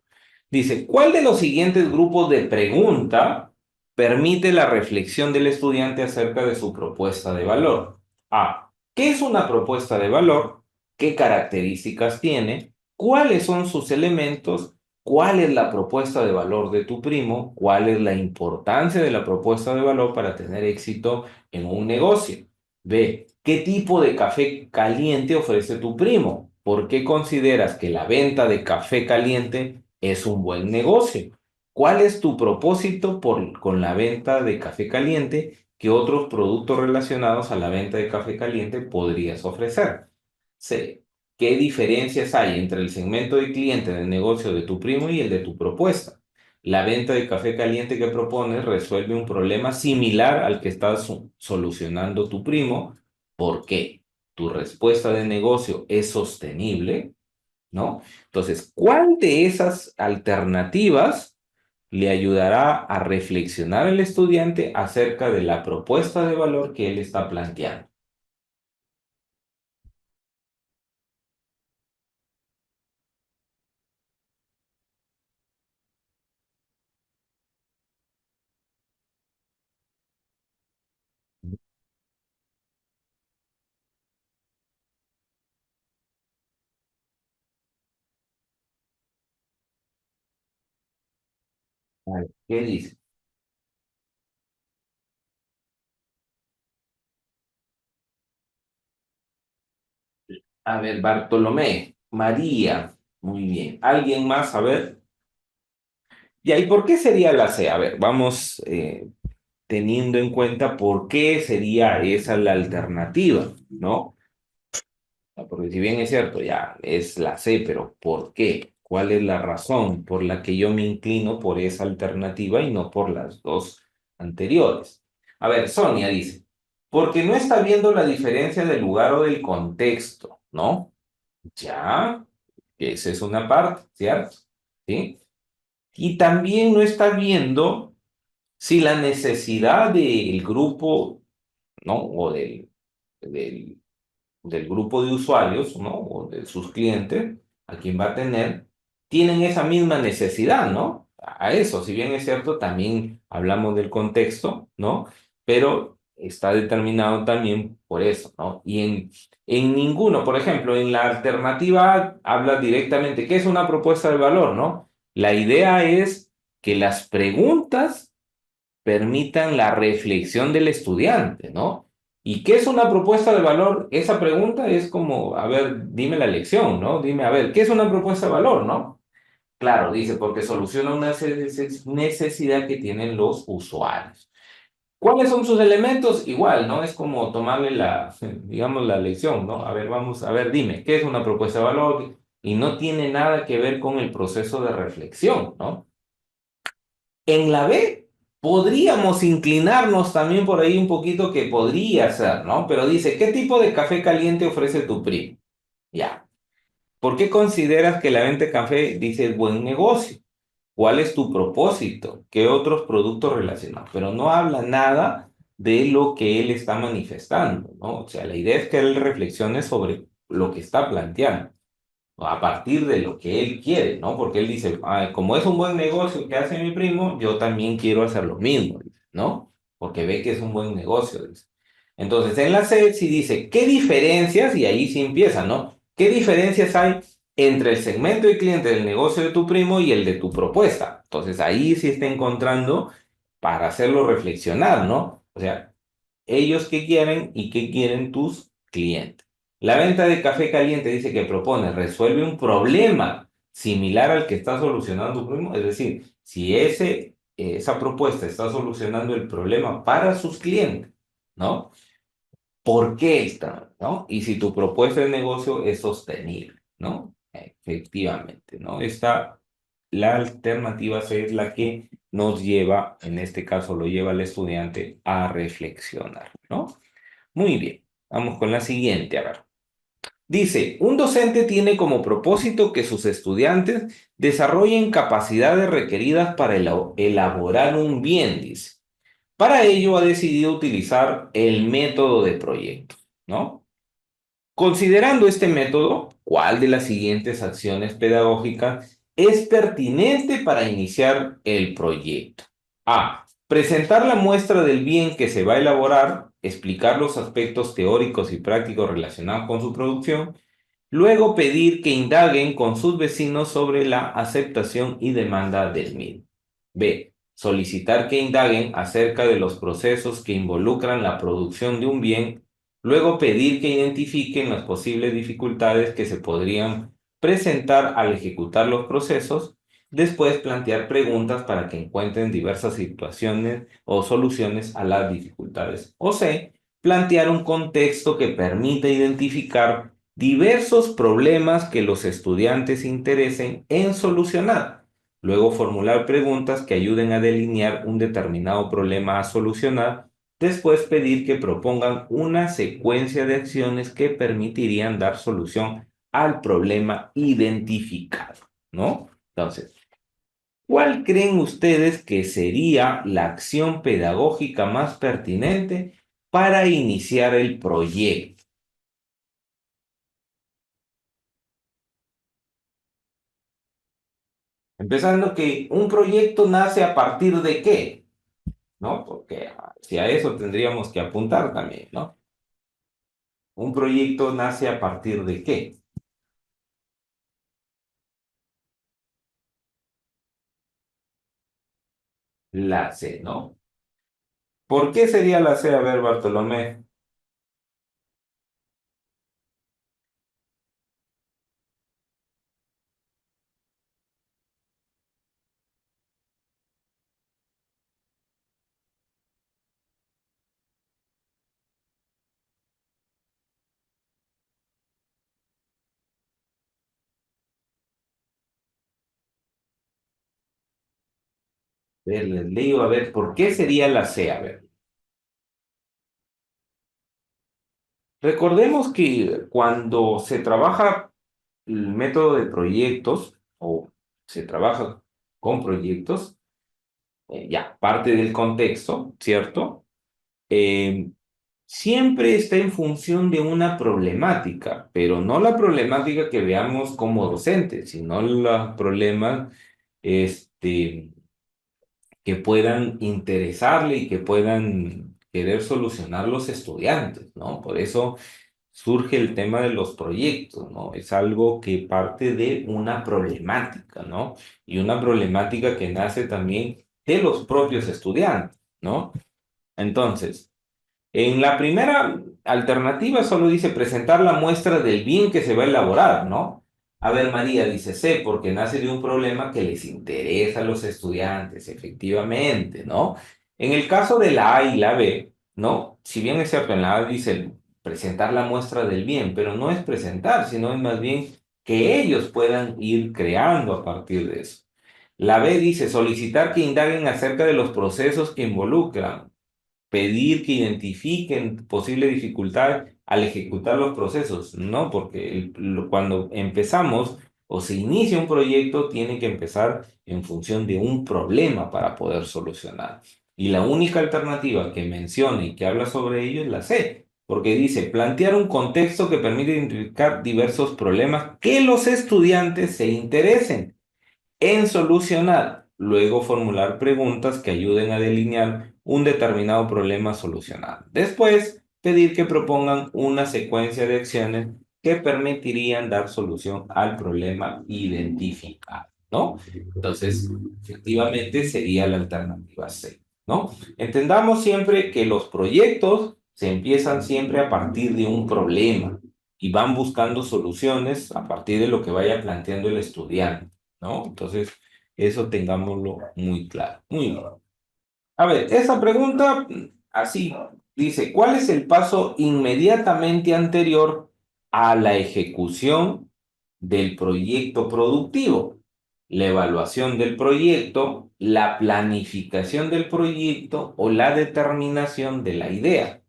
Dice, ¿cuál de los siguientes grupos de pregunta permite la reflexión del estudiante acerca de su propuesta de valor? A. ¿Qué es una propuesta de valor? ¿Qué características tiene? ¿Cuáles son sus elementos? ¿Cuál es la propuesta de valor de tu primo? ¿Cuál es la importancia de la propuesta de valor para tener éxito en un negocio? B. ¿Qué tipo de café caliente ofrece tu primo? ¿Por qué consideras que la venta de café caliente es un buen negocio? ¿Cuál es tu propósito con la venta de café caliente? ¿Qué otros productos relacionados a la venta de café caliente podrías ofrecer? C. ¿Qué diferencias hay entre el segmento de cliente del negocio de tu primo y el de tu propuesta? La venta de café caliente que propones resuelve un problema similar al que está solucionando tu primo. ¿Por qué? Tu respuesta de negocio es sostenible, ¿no? Entonces, ¿cuál de esas alternativas le ayudará a reflexionar al estudiante acerca de la propuesta de valor que él está planteando? A ver, ¿qué dice? A ver, Bartolomé, María, muy bien. ¿Alguien más? A ver. Ya, ¿y por qué sería la C? A ver, vamos teniendo en cuenta por qué sería esa la alternativa, ¿no? Porque si bien es cierto, ya es la C, pero ¿por qué? ¿Cuál es la razón por la que yo me inclino por esa alternativa y no por las dos anteriores? A ver, Sonia dice, porque no está viendo la diferencia del lugar o del contexto, ¿no? Ya, esa es una parte, ¿cierto? ¿Sí? Y también no está viendo si la necesidad del grupo, ¿no? O del grupo de usuarios, ¿no? O de sus clientes, a quien va a tener, tienen esa misma necesidad, ¿no? A eso, si bien es cierto, también hablamos del contexto, ¿no? Pero está determinado también por eso, ¿no? Y en ninguno, por ejemplo, en la alternativa A habla directamente, ¿qué es una propuesta de valor, no? La idea es que las preguntas permitan la reflexión del estudiante, ¿no? ¿Y qué es una propuesta de valor? Esa pregunta es como, a ver, dime la lección, ¿no? Dime, a ver, ¿qué es una propuesta de valor, no? Claro, dice, porque soluciona una necesidad que tienen los usuarios. ¿Cuáles son sus elementos? Igual, ¿no? Es como tomarle la, digamos, la lección, ¿no? A ver, vamos, a ver, dime, ¿qué es una propuesta de valor? Y no tiene nada que ver con el proceso de reflexión, ¿no? En la B podríamos inclinarnos también por ahí un poquito que podría ser, ¿no? Pero dice, ¿qué tipo de café caliente ofrece tu primo? Ya. ¿Por qué consideras que la venta de café dice es buen negocio? ¿Cuál es tu propósito? ¿Qué otros productos relacionados? Pero no habla nada de lo que él está manifestando, ¿no? O sea, la idea es que él reflexione sobre lo que está planteando a partir de lo que él quiere, ¿no? Porque él dice, "Ah, como es un buen negocio que hace mi primo, yo también quiero hacer lo mismo, ¿no? Porque ve que es un buen negocio, dice. Entonces, en la C sí dice, ¿qué diferencias? Y ahí sí empieza, ¿no? ¿Qué diferencias hay entre el segmento de cliente del negocio de tu primo y el de tu propuesta? Entonces, ahí sí está encontrando para hacerlo reflexionar, ¿no? O sea, ellos qué quieren y qué quieren tus clientes. La venta de café caliente dice que propone, resuelve un problema similar al que está solucionando tu primo. Es decir, si esa propuesta está solucionando el problema para sus clientes, ¿no? ¿Por qué está, no? Y si tu propuesta de negocio es sostenible, ¿no? Efectivamente, ¿no? La alternativa C es la que nos lleva, en este caso lo lleva al estudiante a reflexionar, ¿no? Muy bien, vamos con la siguiente, a ver. Dice, un docente tiene como propósito que sus estudiantes desarrollen capacidades requeridas para elaborar un bien, dice. Para ello ha decidido utilizar el método de proyecto, ¿no? Considerando este método, ¿cuál de las siguientes acciones pedagógicas es pertinente para iniciar el proyecto? A. Presentar la muestra del bien que se va a elaborar, explicar los aspectos teóricos y prácticos relacionados con su producción, luego pedir que indaguen con sus vecinos sobre la aceptación y demanda del mismo. B. Solicitar que indaguen acerca de los procesos que involucran la producción de un bien, luego pedir que identifiquen las posibles dificultades que se podrían presentar al ejecutar los procesos, después plantear preguntas para que encuentren diversas situaciones o soluciones a las dificultades. O C. Plantear un contexto que permita identificar diversos problemas que los estudiantes interesen en solucionar. Luego formular preguntas que ayuden a delinear un determinado problema a solucionar. Después pedir que propongan una secuencia de acciones que permitirían dar solución al problema identificado, ¿no? Entonces, ¿cuál creen ustedes que sería la acción pedagógica más pertinente para iniciar el proyecto? Empezando que un proyecto nace a partir de qué, ¿no? Porque si a eso tendríamos que apuntar también, ¿no? Un proyecto nace a partir de qué, la C, ¿no? ¿Por qué sería la C? A ver, Bartolomé, les leo, a ver, ¿por qué sería la C? A ver, recordemos que cuando se trabaja el método de proyectos o se trabaja con proyectos, ya, parte del contexto, ¿cierto? Eh, siempre está en función de una problemática, pero no la problemática que veamos como docentes, sino los problemas este, que puedan interesarle y que puedan querer solucionar los estudiantes, ¿no? Por eso surge el tema de los proyectos, ¿no? Es algo que parte de una problemática, ¿no? Y una problemática que nace también de los propios estudiantes, ¿no? Entonces, en la primera alternativa solo dice presentar la muestra del bien que se va a elaborar, ¿no? A ver, María dice C, porque nace de un problema que les interesa a los estudiantes, efectivamente, ¿no? En el caso de la A y la B, ¿no? Si bien es cierto, en la A dice presentar la muestra del bien, pero no es presentar, sino es más bien que ellos puedan ir creando a partir de eso. La B dice solicitar que indaguen acerca de los procesos que involucran pedir que identifiquen posibles dificultades al ejecutar los procesos, ¿no? Porque cuando empezamos o se inicia un proyecto, tiene que empezar en función de un problema para poder solucionar. Y la única alternativa que menciona y que habla sobre ello es la C, porque dice plantear un contexto que permite identificar diversos problemas que los estudiantes se interesen en solucionar, luego formular preguntas que ayuden a delinear un determinado problema a solucionar. Después, pedir que propongan una secuencia de acciones que permitirían dar solución al problema identificado, ¿no? Entonces, efectivamente sería la alternativa C, ¿no? Entendamos siempre que los proyectos se empiezan siempre a partir de un problema y van buscando soluciones a partir de lo que vaya planteando el estudiante, ¿no? Entonces, eso tengámoslo muy claro. Muy bien. A ver, esa pregunta, así, dice, ¿cuál es el paso inmediatamente anterior a la ejecución del proyecto productivo? La evaluación del proyecto, la planificación del proyecto o la determinación de la idea.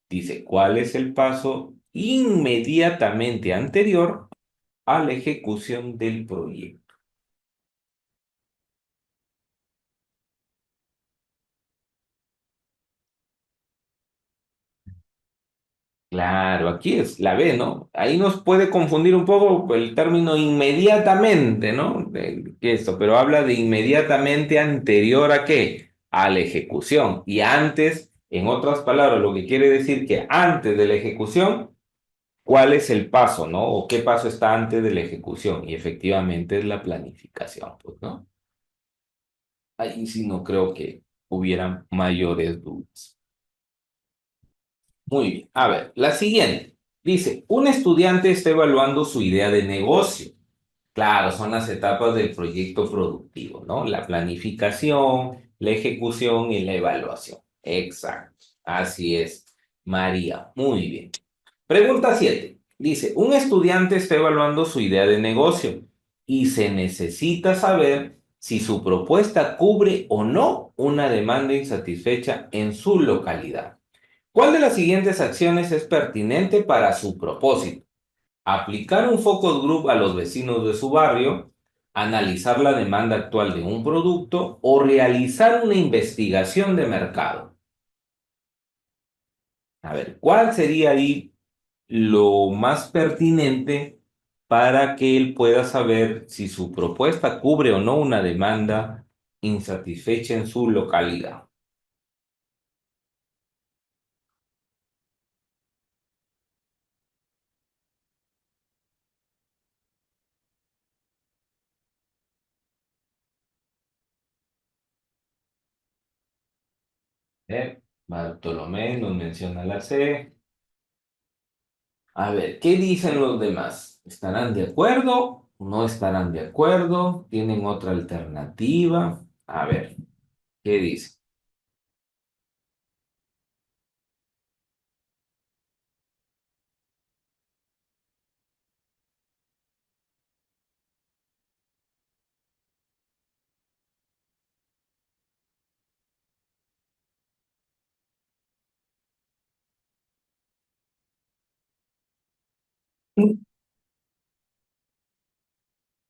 Dice, ¿cuál es el paso inmediatamente anterior a la ejecución del proyecto? Claro, aquí es la B, ¿no? Ahí nos puede confundir un poco el término inmediatamente, ¿no? Que esto, pero habla de inmediatamente anterior a qué? A la ejecución. Y antes, en otras palabras, lo que quiere decir que antes de la ejecución, ¿cuál es el paso, ¿no? O qué paso está antes de la ejecución. Y efectivamente es la planificación, pues, ¿no? Ahí sí no creo que hubieran mayores dudas. Muy bien. A ver, la siguiente. Dice, un estudiante está evaluando su idea de negocio. Claro, son las etapas del proyecto productivo, ¿no? La planificación, la ejecución y la evaluación. Exacto. Así es, María. Muy bien. Pregunta 7. Dice, un estudiante está evaluando su idea de negocio y se necesita saber si su propuesta cubre o no una demanda insatisfecha en su localidad. ¿Cuál de las siguientes acciones es pertinente para su propósito? Aplicar un focus group a los vecinos de su barrio, analizar la demanda actual de un producto o realizar una investigación de mercado. A ver, ¿cuál sería ahí lo más pertinente para que él pueda saber si su propuesta cubre o no una demanda insatisfecha en su localidad? Bartolomé nos menciona la C. A ver, ¿qué dicen los demás? ¿Estarán de acuerdo? ¿No estarán de acuerdo? ¿Tienen otra alternativa? A ver, ¿qué dice?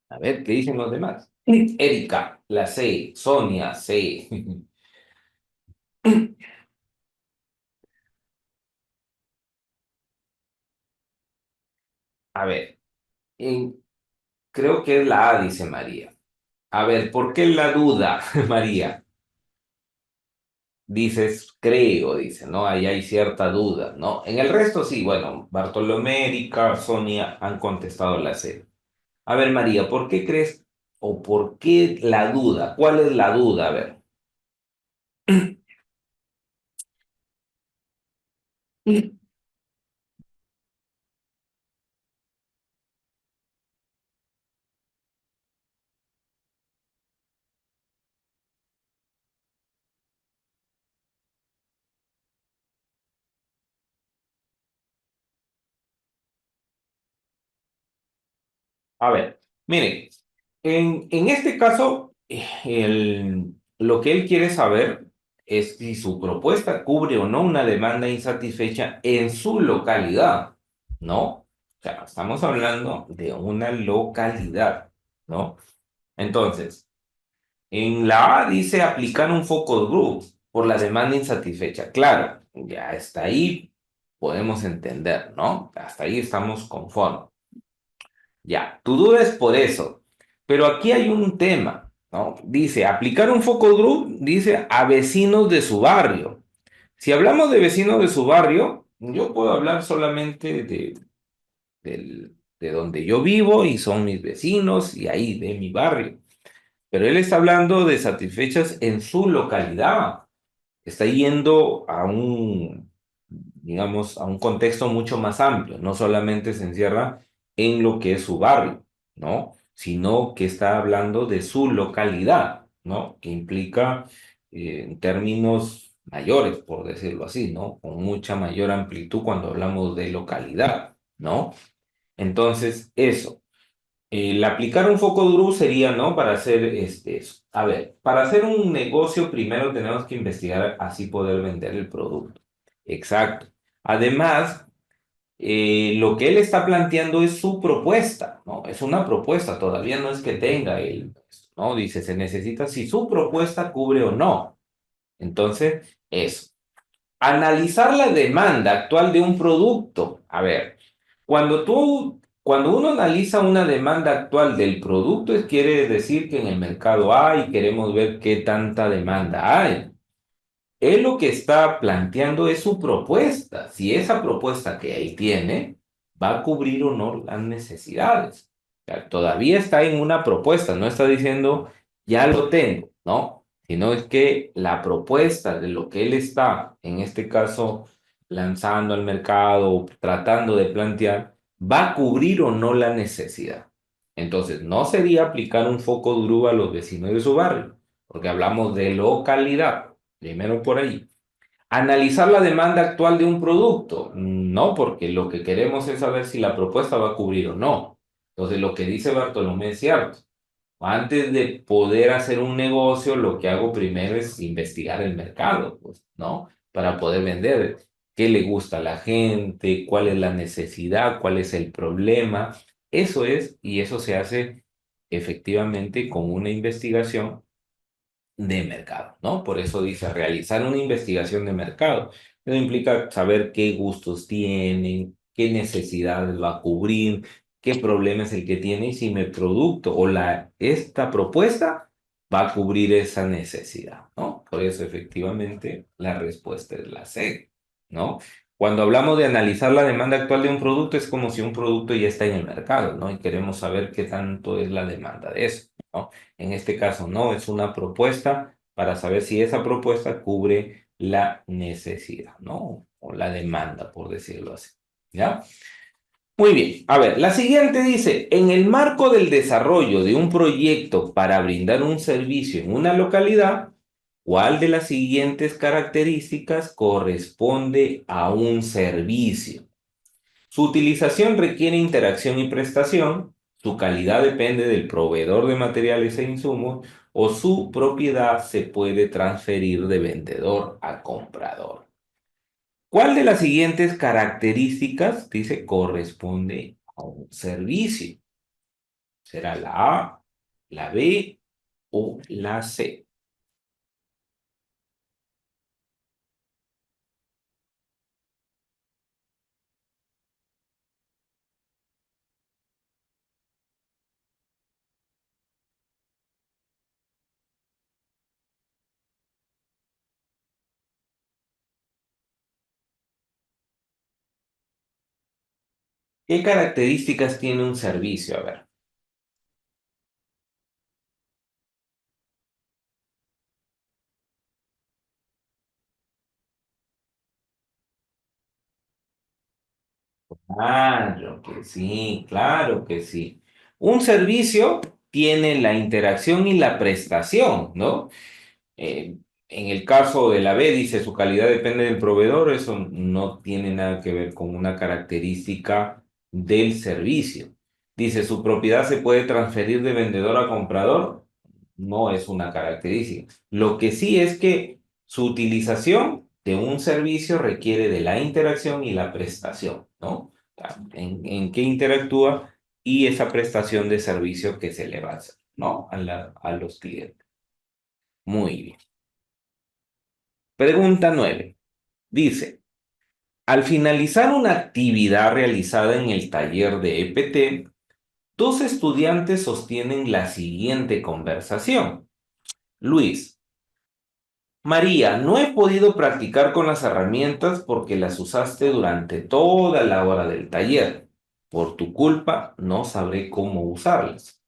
A ver, ¿qué dicen los demás? Erika, la C. Sonia, C. A ver, en- creo que es la A, dice María. A ver, ¿por qué la duda, María? Dices, creo, dice, ¿no? Ahí hay cierta duda, ¿no? En el resto sí, bueno, Bartolomé, Erika, Sonia han contestado la C. A ver, María, ¿por qué crees o por qué la duda? ¿Cuál es la duda? A ver. A ver, miren, en este caso, lo que él quiere saber es si su propuesta cubre o no una demanda insatisfecha en su localidad, ¿no? O sea, estamos hablando de una localidad, ¿no? Entonces, en la A dice aplicar un focus group por la demanda insatisfecha. Claro, ya hasta ahí podemos entender, ¿no? Hasta ahí estamos conformes. Ya, tu duda es por eso. Pero aquí hay un tema, ¿no? Dice, aplicar un focus group, dice, a vecinos de su barrio. Si hablamos de vecinos de su barrio, yo puedo hablar solamente de donde yo vivo y son mis vecinos y ahí de mi barrio. Pero él está hablando de satisfechas en su localidad, está yendo a un, digamos, a un contexto mucho más amplio. No solamente se encierra en lo que es su barrio, ¿no? Sino que está hablando de su localidad, ¿no? Que implica en términos mayores, por decirlo así, ¿no? Con mucha mayor amplitud cuando hablamos de localidad, ¿no? Entonces, eso. El aplicar un foco duro sería, ¿no? Para hacer eso. A ver, para hacer un negocio primero tenemos que investigar así poder vender el producto. Exacto. Además, lo que él está planteando es su propuesta, ¿no? Es una propuesta, todavía no es que tenga él, ¿no? Dice, se necesita si su propuesta cubre o no. Entonces, eso. Analizar la demanda actual de un producto. A ver, cuando uno analiza una demanda actual del producto, quiere decir que en el mercado hay, queremos ver qué tanta demanda hay. Él lo que está planteando es su propuesta. Si esa propuesta que ahí tiene va a cubrir o no las necesidades. O sea, todavía está en una propuesta, no está diciendo ya lo tengo, ¿no? Sino es que la propuesta de lo que él está, en este caso, lanzando al mercado, tratando de plantear, va a cubrir o no la necesidad. Entonces, no sería aplicar un foco duro a los vecinos de su barrio, porque hablamos de localidad. Primero por ahí. Analizar la demanda actual de un producto. No, porque lo que queremos es saber si la propuesta va a cubrir o no. Entonces, lo que dice Bartolomé es cierto. Antes de poder hacer un negocio, lo que hago primero es investigar el mercado, pues, ¿no? Para poder vender. ¿Qué le gusta a la gente? ¿Cuál es la necesidad? ¿Cuál es el problema? Eso es, y eso se hace efectivamente con una investigación de mercado, ¿no? Por eso dice realizar una investigación de mercado. Eso implica saber qué gustos tienen, qué necesidades va a cubrir, qué problema es el que tiene y si mi producto o esta propuesta va a cubrir esa necesidad, ¿no? Por eso efectivamente la respuesta es la C, ¿no? Cuando hablamos de analizar la demanda actual de un producto es como si un producto ya está en el mercado, ¿no? Y queremos saber qué tanto es la demanda de eso, ¿no? En este caso, no, es una propuesta para saber si esa propuesta cubre la necesidad, ¿no? O la demanda, por decirlo así. ¿Ya? Muy bien. A ver, la siguiente dice, en el marco del desarrollo de un proyecto para brindar un servicio en una localidad, ¿cuál de las siguientes características corresponde a un servicio? Su utilización requiere interacción y prestación, su calidad depende del proveedor de materiales e insumos o su propiedad se puede transferir de vendedor a comprador. ¿Cuál de las siguientes características, dice, corresponde a un servicio? ¿Será la A, la B o la C? ¿Qué características tiene un servicio? A ver. Claro que sí, claro que sí. Un servicio tiene la interacción y la prestación, ¿no? Eh, en el caso de la B, dice su calidad depende del proveedor, eso no tiene nada que ver con una característica del servicio. Dice su propiedad se puede transferir de vendedor a comprador, no es una característica. Lo que sí es que su utilización de un servicio requiere de la interacción y la prestación, ¿no? En qué interactúa y esa prestación de servicio que se le va a hacer, ¿no? A los clientes. Muy bien. Pregunta 9. Dice, al finalizar una actividad realizada en el taller de EPT, dos estudiantes sostienen la siguiente conversación. Luis, María, no he podido practicar con las herramientas porque las usaste durante toda la hora del taller. Por tu culpa, no sabré cómo usarlas.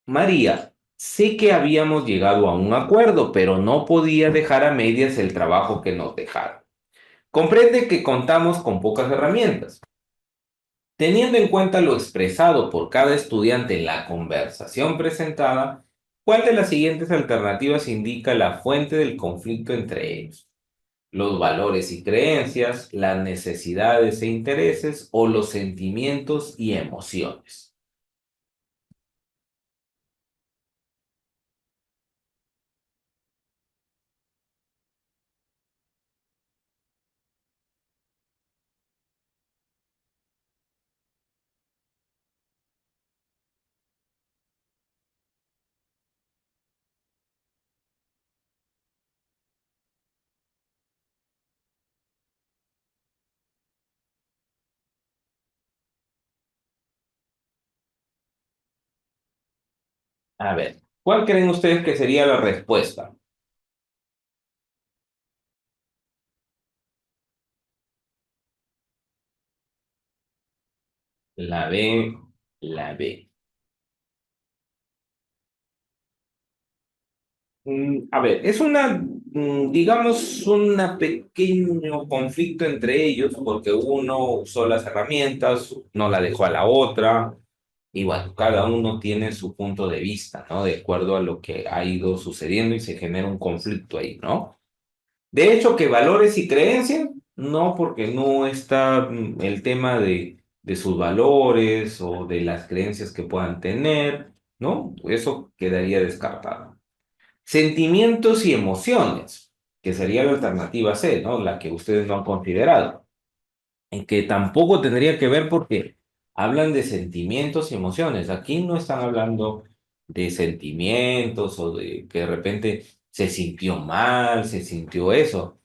María, sé que habíamos llegado a un acuerdo, pero no podía dejar a medias el trabajo que nos dejaron. Comprende que contamos con pocas herramientas. Teniendo en cuenta lo expresado por cada estudiante en la conversación presentada, ¿cuál de las siguientes alternativas indica la fuente del conflicto entre ellos? ¿Los valores y creencias, las necesidades e intereses o los sentimientos y emociones? A ver, ¿cuál creen ustedes que sería la respuesta? La B, la B. A ver, es digamos, un pequeño conflicto entre ellos, porque uno usó las herramientas, no la dejó a la otra, y bueno, cada uno tiene su punto de vista, ¿no? De acuerdo a lo que ha ido sucediendo y se genera un conflicto ahí, ¿no? De hecho, que valores y creencias, no, porque no está el tema de sus valores o de las creencias que puedan tener, ¿no? Eso quedaría descartado. Sentimientos y emociones, que sería la alternativa C, ¿no? La que ustedes no han considerado, en que tampoco tendría que ver porque hablan de sentimientos y emociones. Aquí no están hablando de sentimientos o de que de repente se sintió mal, se sintió eso.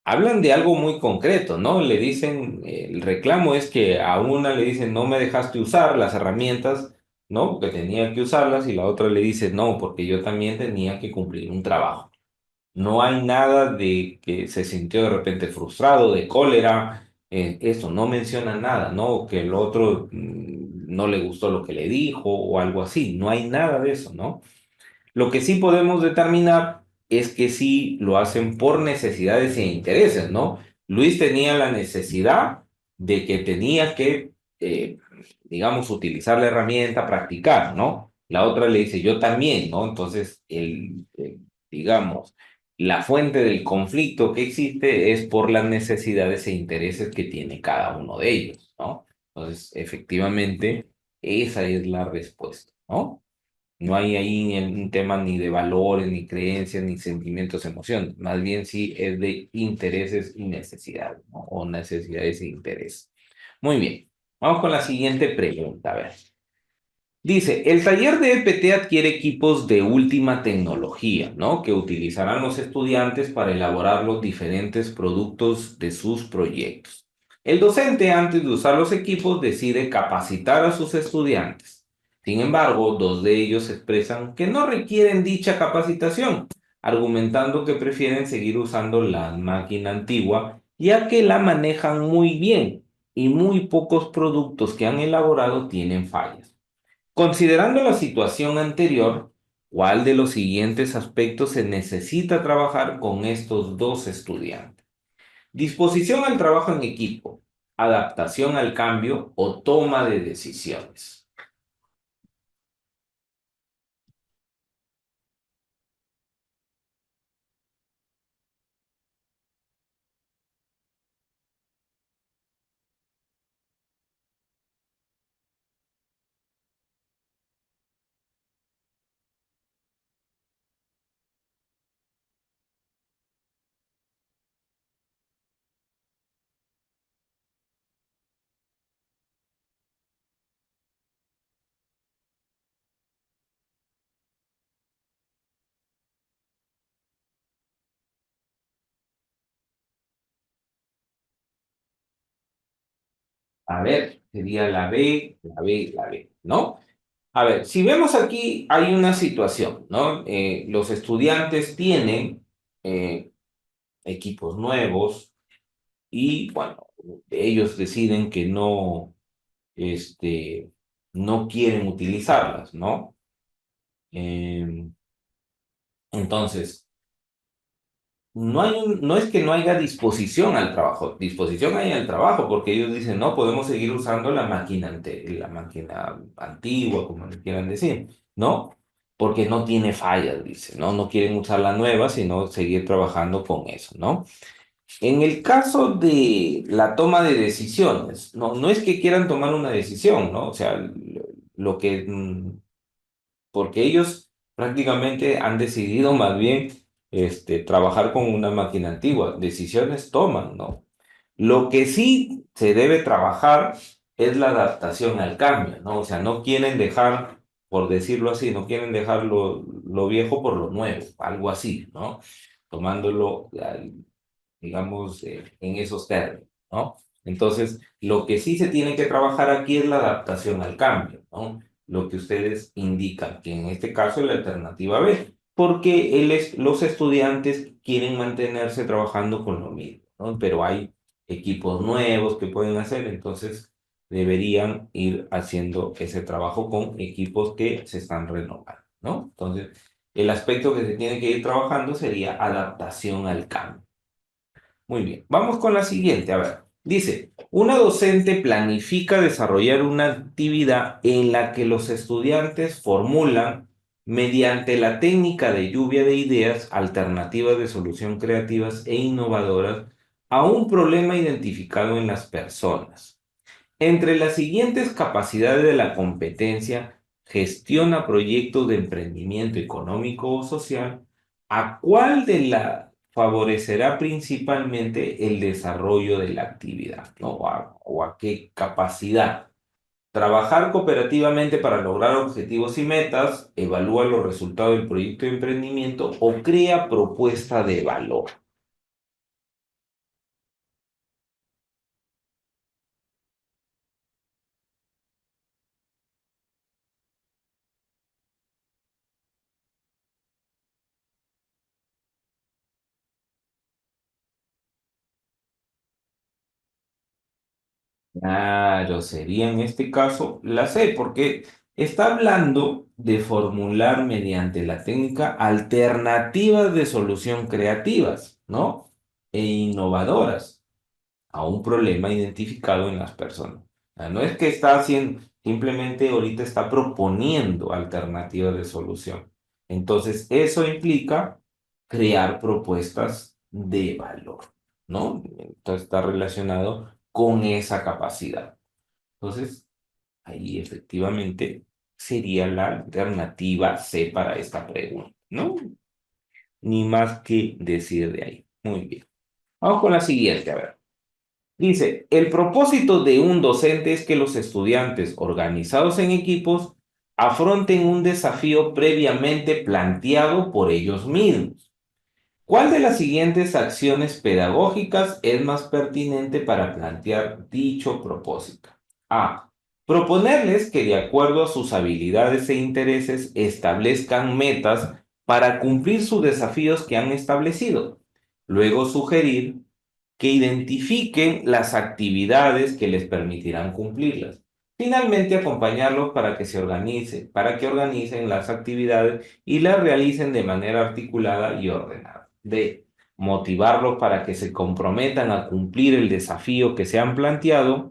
Hablan de algo muy concreto, ¿no? Le dicen, el reclamo es que a una le dicen, no me dejaste usar las herramientas, ¿no? Porque tenía que usarlas, y la otra le dice, no, porque yo también tenía que cumplir un trabajo. No hay nada de que se sintió de repente frustrado, de cólera, eso, no menciona nada, ¿no? Que el otro no le gustó lo que le dijo o algo así, no hay nada de eso, ¿no? Lo que sí podemos determinar es que sí lo hacen por necesidades e intereses, ¿no? Luis tenía la necesidad de que tenía que, digamos, utilizar la herramienta, practicar, ¿no? La otra le dice, yo también, ¿no? Entonces, digamos, la fuente del conflicto que existe es por las necesidades e intereses que tiene cada uno de ellos, ¿no? Entonces, efectivamente, esa es la respuesta, ¿no? No hay ahí un tema ni de valores, ni creencias, ni sentimientos, emociones. Más bien sí es de intereses y necesidades, ¿no? O necesidades e intereses. Muy bien. Vamos con la siguiente pregunta. A ver. Dice, el taller de EPT adquiere equipos de última tecnología, ¿no? Que utilizarán los estudiantes para elaborar los diferentes productos de sus proyectos. El docente, antes de usar los equipos, decide capacitar a sus estudiantes. Sin embargo, dos de ellos expresan que no requieren dicha capacitación, argumentando que prefieren seguir usando la máquina antigua, ya que la manejan muy bien y muy pocos productos que han elaborado tienen fallas. Considerando la situación anterior, ¿cuál de los siguientes aspectos se necesita trabajar con estos dos estudiantes? Disposición al trabajo en equipo, adaptación al cambio o toma de decisiones. A ver, sería la B, la B, la B, ¿no? A ver, si vemos aquí, hay una situación, ¿no? Los estudiantes tienen equipos nuevos y, bueno, ellos deciden que no, este, no quieren utilizarlas, ¿no? Em, entonces, no es que no haya disposición al trabajo, disposición hay al trabajo, porque ellos dicen, no, podemos seguir usando la máquina antigua, como le quieran decir, ¿no? Porque no tiene fallas, dicen, ¿no? No quieren usar la nueva, sino seguir trabajando con eso, ¿no? En el caso de la toma de decisiones, no es que quieran tomar una decisión, ¿no? O sea, lo que porque ellos prácticamente han decidido más bien trabajar con una máquina antigua. Decisiones toman, ¿no? Lo que sí se debe trabajar es la adaptación al cambio, ¿no? O sea, no quieren dejar, por decirlo así, no quieren dejar lo viejo por lo nuevo, algo así, ¿no? Tomándolo digamos, en esos términos, ¿no? Entonces, lo que sí se tiene que trabajar aquí es la adaptación al cambio, ¿no? Lo que ustedes indican, que en este caso es la alternativa B, porque los estudiantes quieren mantenerse trabajando con lo mismo, ¿no? Pero hay equipos nuevos que pueden hacer, entonces deberían ir haciendo ese trabajo con equipos que se están renovando, ¿no? Entonces, el aspecto que se tiene que ir trabajando sería adaptación al cambio. Muy bien, vamos con la siguiente. A ver, dice, una docente planifica desarrollar una actividad en la que los estudiantes formulan, mediante la técnica de lluvia de ideas, alternativas de solución creativas e innovadoras a un problema identificado en las personas. Entre las siguientes capacidades de la competencia, gestiona proyectos de emprendimiento económico o social, ¿a cuál de la favorecerá principalmente el desarrollo de la actividad? ¿No? O a qué capacidad? Trabajar cooperativamente para lograr objetivos y metas, evalúa los resultados del proyecto de emprendimiento o crea propuesta de valor. Claro, sería en este caso la C, porque está hablando de formular mediante la técnica alternativas de solución creativas, ¿no? E innovadoras a un problema identificado en las personas. O sea, no es que está haciendo, simplemente ahorita está proponiendo alternativas de solución. Entonces, eso implica crear propuestas de valor, ¿no? Entonces, está relacionado con esa capacidad. Entonces, ahí efectivamente sería la alternativa C para esta pregunta, ¿no? Ni más que decir de ahí. Muy bien. Vamos con la siguiente, a ver. Dice, el propósito de un docente es que los estudiantes organizados en equipos afronten un desafío previamente planteado por ellos mismos. ¿Cuál de las siguientes acciones pedagógicas es más pertinente para plantear dicho propósito? A. Proponerles que de acuerdo a sus habilidades e intereses establezcan metas para cumplir sus desafíos que han establecido. Luego sugerir que identifiquen las actividades que les permitirán cumplirlas. Finalmente, acompañarlos para que organicen las actividades y las realicen de manera articulada y ordenada. D. Motivarlos para que se comprometan a cumplir el desafío que se han planteado.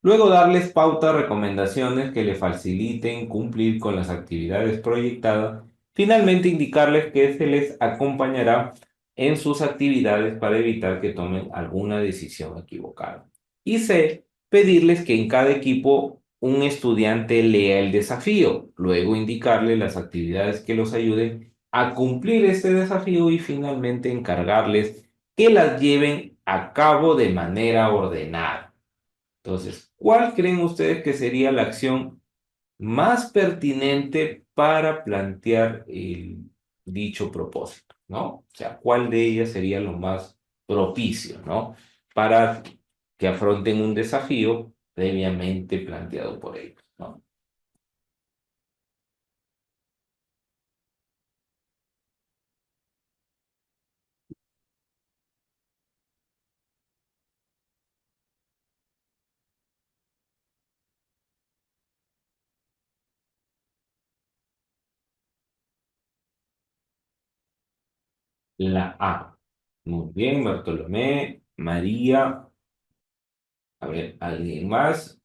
Luego, darles pautas, recomendaciones que les faciliten cumplir con las actividades proyectadas. Finalmente, indicarles que se les acompañará en sus actividades para evitar que tomen alguna decisión equivocada. Y C, pedirles que en cada equipo un estudiante lea el desafío, luego indicarle las actividades que los ayuden a cumplir este desafío y finalmente encargarles que las lleven a cabo de manera ordenada. Entonces, ¿cuál creen ustedes que sería la acción más pertinente para plantear el dicho propósito, ¿no? O sea, ¿cuál de ellas sería lo más propicio, ¿no? Para que afronten un desafío previamente planteado por ellos, ¿no? La A. Muy bien, Bartolomé, María. A ver, ¿alguien más?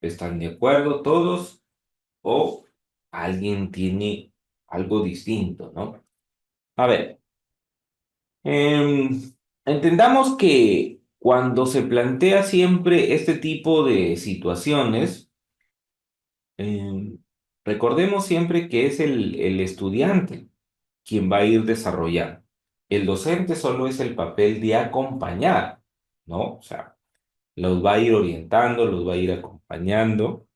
¿Están de acuerdo todos? ¿O alguien tiene algo distinto, ¿no? A ver. Entendamos que cuando se plantea siempre este tipo de situaciones, em, recordemos siempre que es el estudiante quien va a ir desarrollando. El docente solo es el papel de acompañar, ¿no? O sea, los va a ir orientando, los va a ir acompañando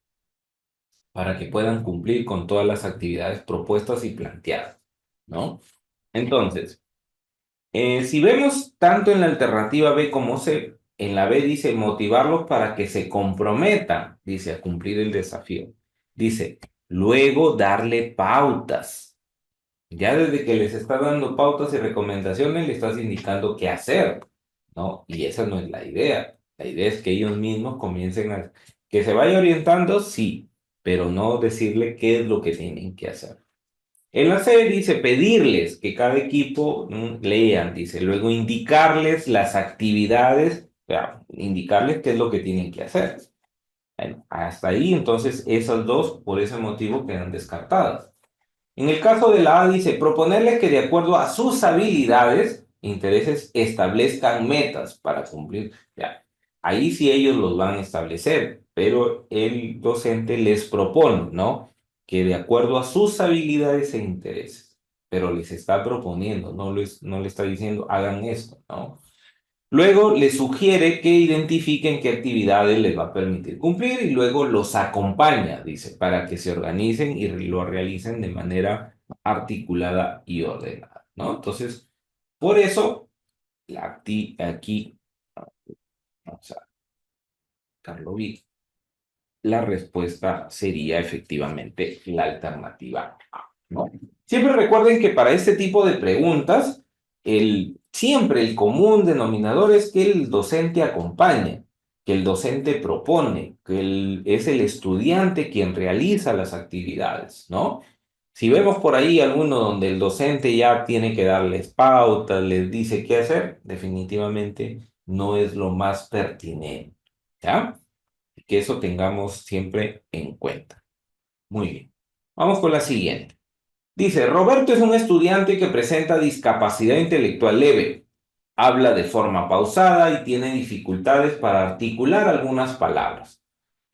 para que puedan cumplir con todas las actividades propuestas y planteadas, ¿no? Entonces, si vemos tanto en la alternativa B como C, en la B dice motivarlos para que se comprometan, dice, a cumplir el desafío. Dice, luego darle pautas. Ya desde que les está dando pautas y recomendaciones, le estás indicando qué hacer, ¿no? Y esa no es la idea. La idea es que ellos mismos comiencen a... Que se vaya orientando, sí, pero no decirle qué es lo que tienen que hacer. En la C dice pedirles que cada equipo lean, dice, luego indicarles las actividades, o sea, indicarles qué es lo que tienen que hacer. Bueno, hasta ahí entonces esas dos por ese motivo quedan descartadas. En el caso de la A dice proponerles que de acuerdo a sus habilidades, intereses, establezcan metas para cumplir. Ya, ahí sí ellos los van a establecer, pero el docente les propone, ¿no? Que de acuerdo a sus habilidades e intereses, pero les está proponiendo, no le está diciendo hagan esto, ¿no? Luego les sugiere que identifiquen qué actividades les va a permitir cumplir y luego los acompaña, dice, para que se organicen y lo realicen de manera articulada y ordenada, ¿no? Entonces, por eso, aquí, vamos a Carlo B, la respuesta sería efectivamente la alternativa A, ¿no? Siempre recuerden que para este tipo de preguntas, siempre el común denominador es que el docente acompaña, que el docente propone, que es el estudiante quien realiza las actividades, ¿no? Si vemos por ahí alguno donde el docente ya tiene que darles pautas, les dice qué hacer, definitivamente no es lo más pertinente, ¿ya? Que eso tengamos siempre en cuenta. Muy bien. Vamos con la siguiente. Dice, Roberto es un estudiante que presenta discapacidad intelectual leve. Habla de forma pausada y tiene dificultades para articular algunas palabras.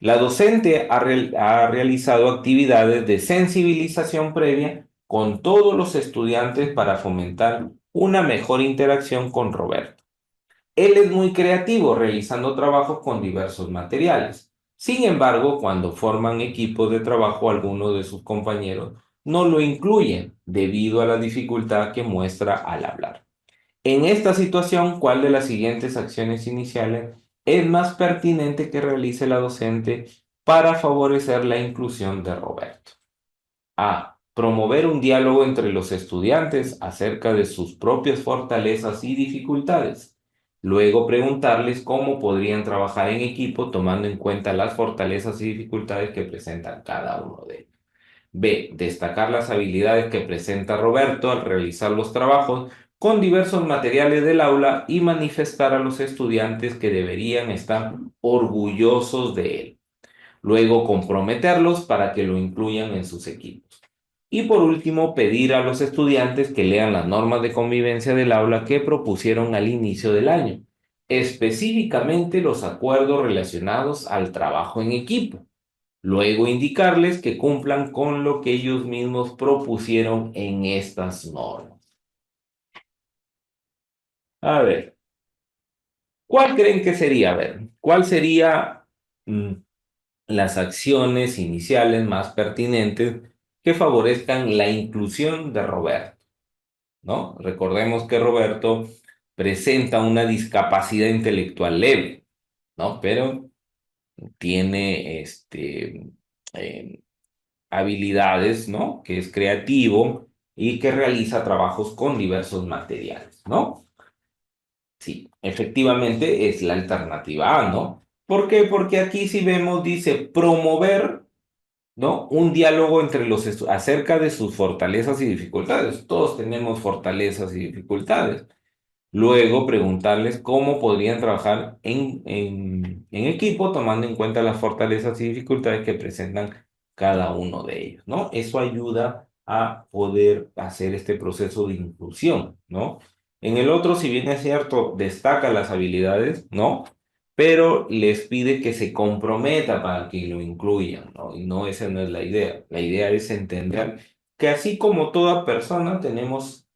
La docente ha realizado actividades de sensibilización previa con todos los estudiantes para fomentar una mejor interacción con Roberto. Él es muy creativo realizando trabajos con diversos materiales. Sin embargo, cuando forman equipos de trabajo, algunos de sus compañeros no lo incluyen debido a la dificultad que muestra al hablar. En esta situación, ¿cuál de las siguientes acciones iniciales es más pertinente que realice la docente para favorecer la inclusión de Roberto? A. Promover un diálogo entre los estudiantes acerca de sus propias fortalezas y dificultades. Luego preguntarles cómo podrían trabajar en equipo tomando en cuenta las fortalezas y dificultades que presentan cada uno de ellos. B. Destacar las habilidades que presenta Roberto al realizar los trabajos con diversos materiales del aula y manifestar a los estudiantes que deberían estar orgullosos de él. Luego comprometerlos para que lo incluyan en sus equipos. Y por último, pedir a los estudiantes que lean las normas de convivencia del aula que propusieron al inicio del año, específicamente los acuerdos relacionados al trabajo en equipo. Luego indicarles que cumplan con lo que ellos mismos propusieron en estas normas. A ver, ¿cuál creen que sería? A ver, ¿cuál sería las acciones iniciales más pertinentes que favorezcan la inclusión de Roberto? ¿No? Recordemos que Roberto presenta una discapacidad intelectual leve, ¿no? Pero tiene eh, habilidades, ¿no? Que es creativo y que realiza trabajos con diversos materiales, ¿no? Sí, efectivamente es la alternativa A, ¿no? ¿Por qué? Porque aquí si vemos, dice promover, ¿no? Un diálogo entre acerca de sus fortalezas y dificultades. Todos tenemos fortalezas y dificultades. Luego, preguntarles cómo podrían trabajar en equipo, tomando en cuenta las fortalezas y dificultades que presentan cada uno de ellos, ¿no? Eso ayuda a poder hacer este proceso de inclusión, ¿no? En el otro, si bien es cierto, destaca las habilidades, ¿no? Pero les pide que se comprometa para que lo incluyan, ¿no? Y no, esa no es la idea. La idea es entender que así como toda persona tenemos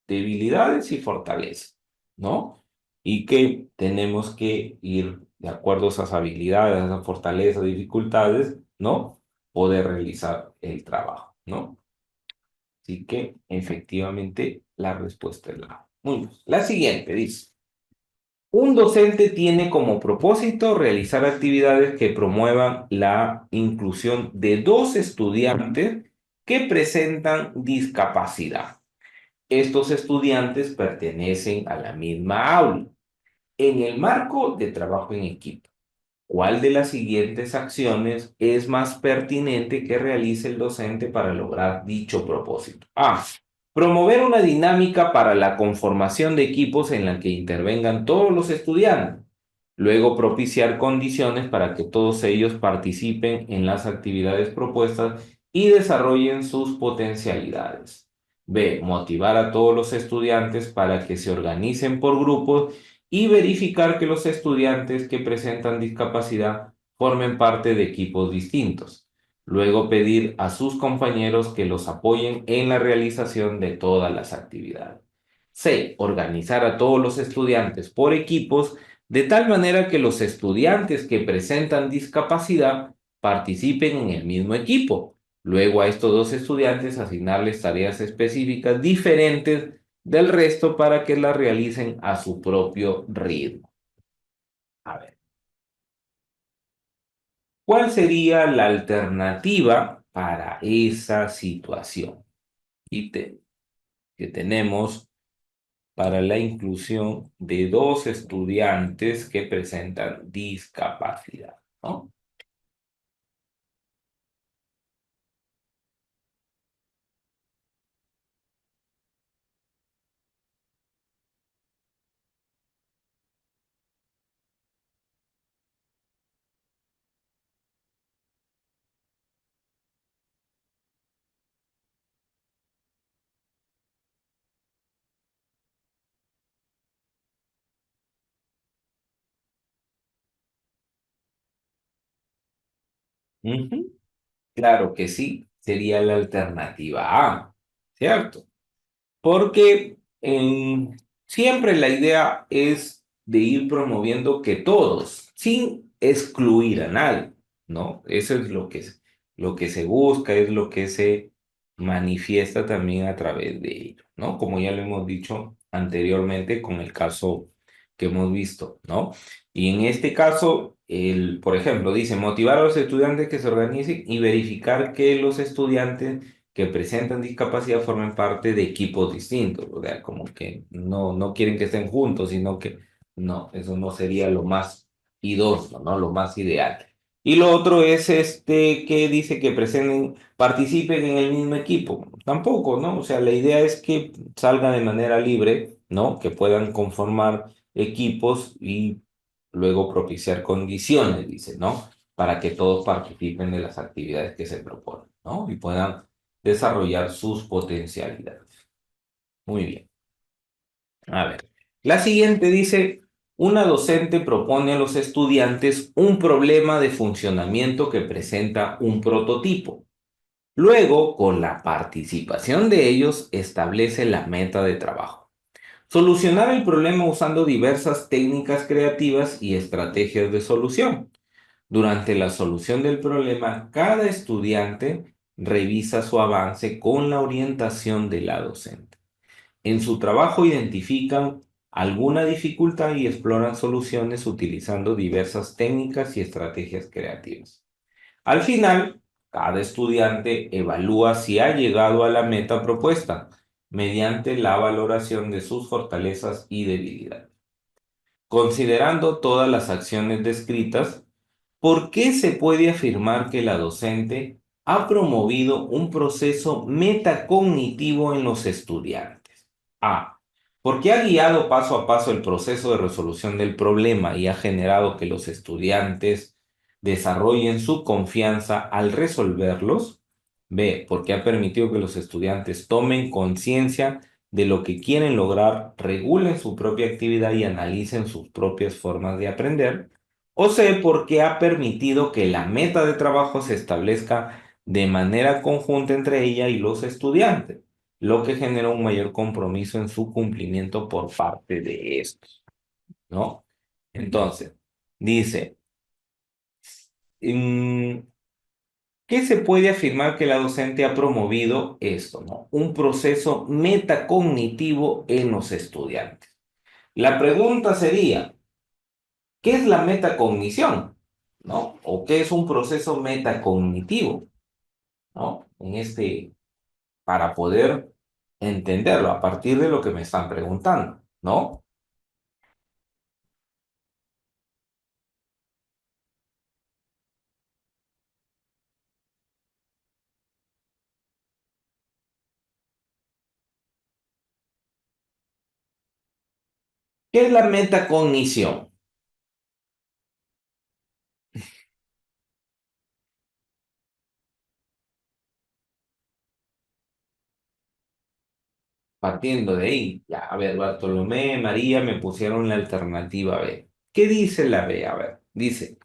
debilidades y fortalezas, ¿no? Y que tenemos que ir de acuerdo a esas habilidades, a esas fortalezas, dificultades, ¿no? Poder realizar el trabajo, ¿no? Así que efectivamente la respuesta es la A. Muy bien. La siguiente dice, un docente tiene como propósito realizar actividades que promuevan la inclusión de dos estudiantes que presentan discapacidad. Estos estudiantes pertenecen a la misma aula. En el marco de trabajo en equipo, ¿cuál de las siguientes acciones es más pertinente que realice el docente para lograr dicho propósito? A. Promover una dinámica para la conformación de equipos en la que intervengan todos los estudiantes. Luego, propiciar condiciones para que todos ellos participen en las actividades propuestas y desarrollen sus potencialidades. B. Motivar a todos los estudiantes para que se organicen por grupos y verificar que los estudiantes que presentan discapacidad formen parte de equipos distintos. Luego pedir a sus compañeros que los apoyen en la realización de todas las actividades. C. Organizar a todos los estudiantes por equipos de tal manera que los estudiantes que presentan discapacidad participen en el mismo equipo. Luego a estos dos estudiantes asignarles tareas específicas diferentes del resto para que las realicen a su propio ritmo. A ver, ¿cuál sería la alternativa para esa situación? Y que tenemos para la inclusión de dos estudiantes que presentan discapacidad, ¿no? Ujú. Claro que sí, sería la alternativa A, ¿cierto? Porque siempre la idea es de ir promoviendo que todos, sin excluir a nadie, ¿no? Eso es lo que se busca, es lo que se manifiesta también a través de ello, ¿no? Como ya lo hemos dicho anteriormente con el caso que hemos visto, ¿no? Y en este caso, por ejemplo, dice motivar a los estudiantes que se organicen y verificar que los estudiantes que presentan discapacidad formen parte de equipos distintos, o sea, como que no quieren que estén juntos, sino que No, eso no sería lo más idóneo, ¿no? Lo más ideal. Y lo otro es que dice que participen en el mismo equipo. Tampoco, ¿no? O sea, la idea es que salgan de manera libre, ¿no? Que puedan conformar equipos y luego propiciar condiciones, dice, ¿no? Para que todos participen de las actividades que se proponen, ¿no? Y puedan desarrollar sus potencialidades. Muy bien. A ver, la siguiente dice, una docente propone a los estudiantes un problema de funcionamiento que presenta un prototipo. Luego, con la participación de ellos, establece la meta de trabajo. Solucionar el problema usando diversas técnicas creativas y estrategias de solución. Durante la solución del problema, cada estudiante revisa su avance con la orientación de la docente. En su trabajo identifican alguna dificultad y exploran soluciones utilizando diversas técnicas y estrategias creativas. Al final, cada estudiante evalúa si ha llegado a la meta propuesta mediante la valoración de sus fortalezas y debilidades. Considerando todas las acciones descritas, ¿por qué se puede afirmar que la docente ha promovido un proceso metacognitivo en los estudiantes? A. Porque ha guiado paso a paso el proceso de resolución del problema y ha generado que los estudiantes desarrollen su confianza al resolverlos. B. Porque ha permitido que los estudiantes tomen conciencia de lo que quieren lograr, regulen su propia actividad y analicen sus propias formas de aprender. O C, porque ha permitido que la meta de trabajo se establezca de manera conjunta entre ella y los estudiantes, lo que genera un mayor compromiso en su cumplimiento por parte de estos, ¿no? Entonces, dice, mm, ¿qué se puede afirmar que la docente ha promovido esto, ¿no? Un proceso metacognitivo en los estudiantes. La pregunta sería, ¿qué es la metacognición? ¿No? ¿O qué es un proceso metacognitivo? ¿No? Para poder entenderlo a partir de lo que me están preguntando, ¿no? ¿Qué es la metacognición? Partiendo de ahí, ya, a ver, Bartolomé, María me pusieron la alternativa B. ¿Qué dice la B? A ver, dice,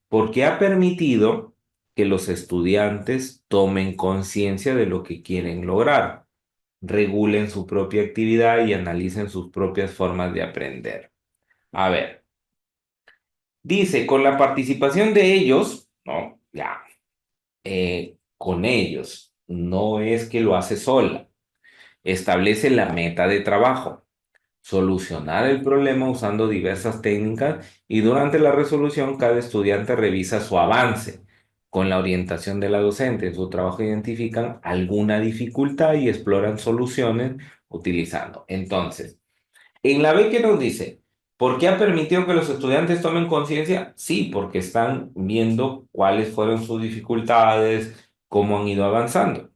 porque ha permitido que los estudiantes tomen conciencia de lo que quieren lograr, regulen su propia actividad y analicen sus propias formas de aprender. A ver, dice, con la participación de ellos, no, ya, con ellos, no es que lo hace sola, establece la meta de trabajo, solucionar el problema usando diversas técnicas y durante la resolución cada estudiante revisa su avance. Con la orientación de la docente en su trabajo identifican alguna dificultad y exploran soluciones utilizando. Entonces, en la B que nos dice, ¿por qué ha permitido que los estudiantes tomen conciencia? Sí, porque están viendo cuáles fueron sus dificultades, cómo han ido avanzando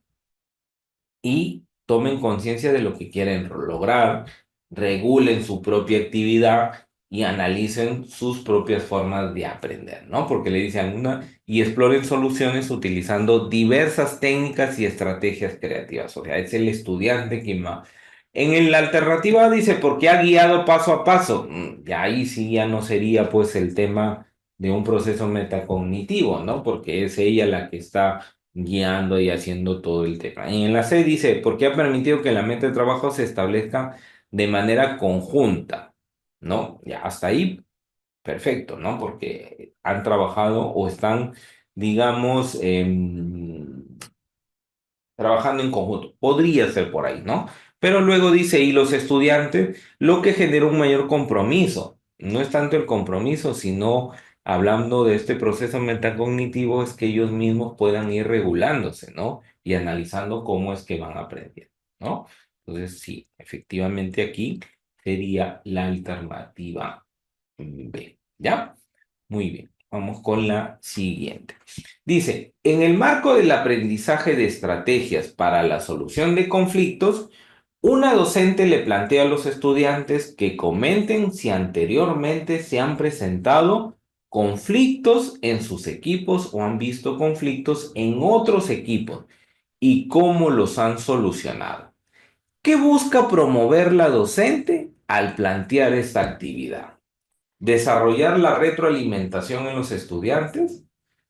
y tomen conciencia de lo que quieren lograr, regulen su propia actividad y analicen sus propias formas de aprender, ¿no? Porque le dicen una y exploren soluciones utilizando diversas técnicas y estrategias creativas. O sea, es el estudiante quien va. La alternativa dice, porque ha guiado paso a paso. Ya ahí sí ya no sería pues el tema de un proceso metacognitivo, ¿no? Porque es ella la que está guiando y haciendo todo el tema. Y en la C dice, porque ha permitido que la meta de trabajo se establezca de manera conjunta, ¿no? Ya hasta ahí, perfecto, ¿no? Porque han trabajado o están, digamos, trabajando en conjunto. Podría ser por ahí, ¿no? Pero luego dice, y los estudiantes, lo que genera un mayor compromiso. No es tanto el compromiso, sino hablando de este proceso metacognitivo, es que ellos mismos puedan ir regulándose, ¿no? Y analizando cómo es que van aprendiendo, ¿no? Entonces, sí, efectivamente aquí sería la alternativa B. ¿Ya? Muy bien. Vamos con la siguiente. Dice, en el marco del aprendizaje de estrategias para la solución de conflictos, una docente le plantea a los estudiantes que comenten si anteriormente se han presentado conflictos en sus equipos o han visto conflictos en otros equipos y cómo los han solucionado. ¿Qué busca promover la docente al plantear esta actividad? Desarrollar la retroalimentación en los estudiantes,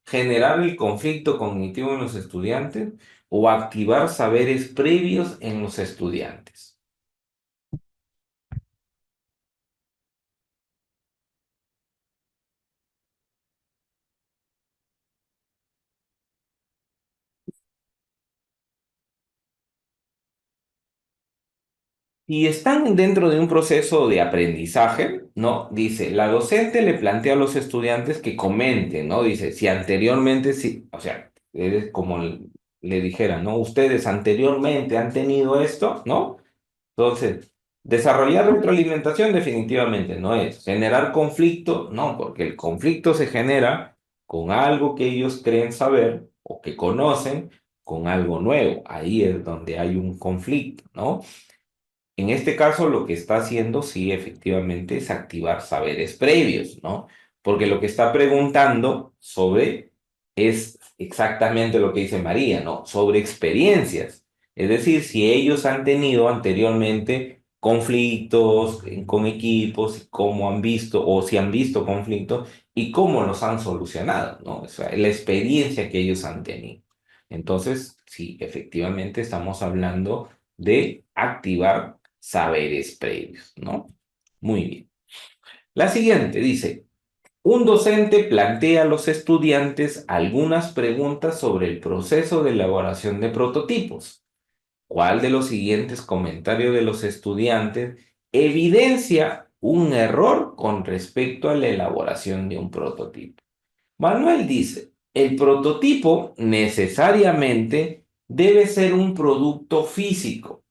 generar el conflicto cognitivo en los estudiantes o activar saberes previos en los estudiantes. Y están dentro de un proceso de aprendizaje, ¿no? Dice, la docente le plantea a los estudiantes que comenten, ¿no? Dice, si anteriormente, sí, o sea, es como le dijera, ¿no? Ustedes anteriormente han tenido esto, ¿no? Entonces, desarrollar retroalimentación definitivamente no es. Generar conflicto, no, porque el conflicto se genera con algo que ellos creen saber o que conocen, con algo nuevo. Ahí es donde hay un conflicto, ¿no? En este caso, lo que está haciendo, sí, efectivamente, es activar saberes previos, ¿no? Porque lo que está preguntando sobre es exactamente lo que dice María, ¿no? Sobre experiencias. Es decir, si ellos han tenido anteriormente conflictos con equipos, y cómo han visto, o si han visto conflictos y cómo los han solucionado, ¿no? O sea, la experiencia que ellos han tenido. Entonces, sí, efectivamente, estamos hablando de activar saberes previos, ¿no? Muy bien. La siguiente dice, un docente plantea a los estudiantes algunas preguntas sobre el proceso de elaboración de prototipos. ¿Cuál de los siguientes comentarios de los estudiantes evidencia un error con respecto a la elaboración de un prototipo? Manuel dice, el prototipo necesariamente debe ser un producto físico.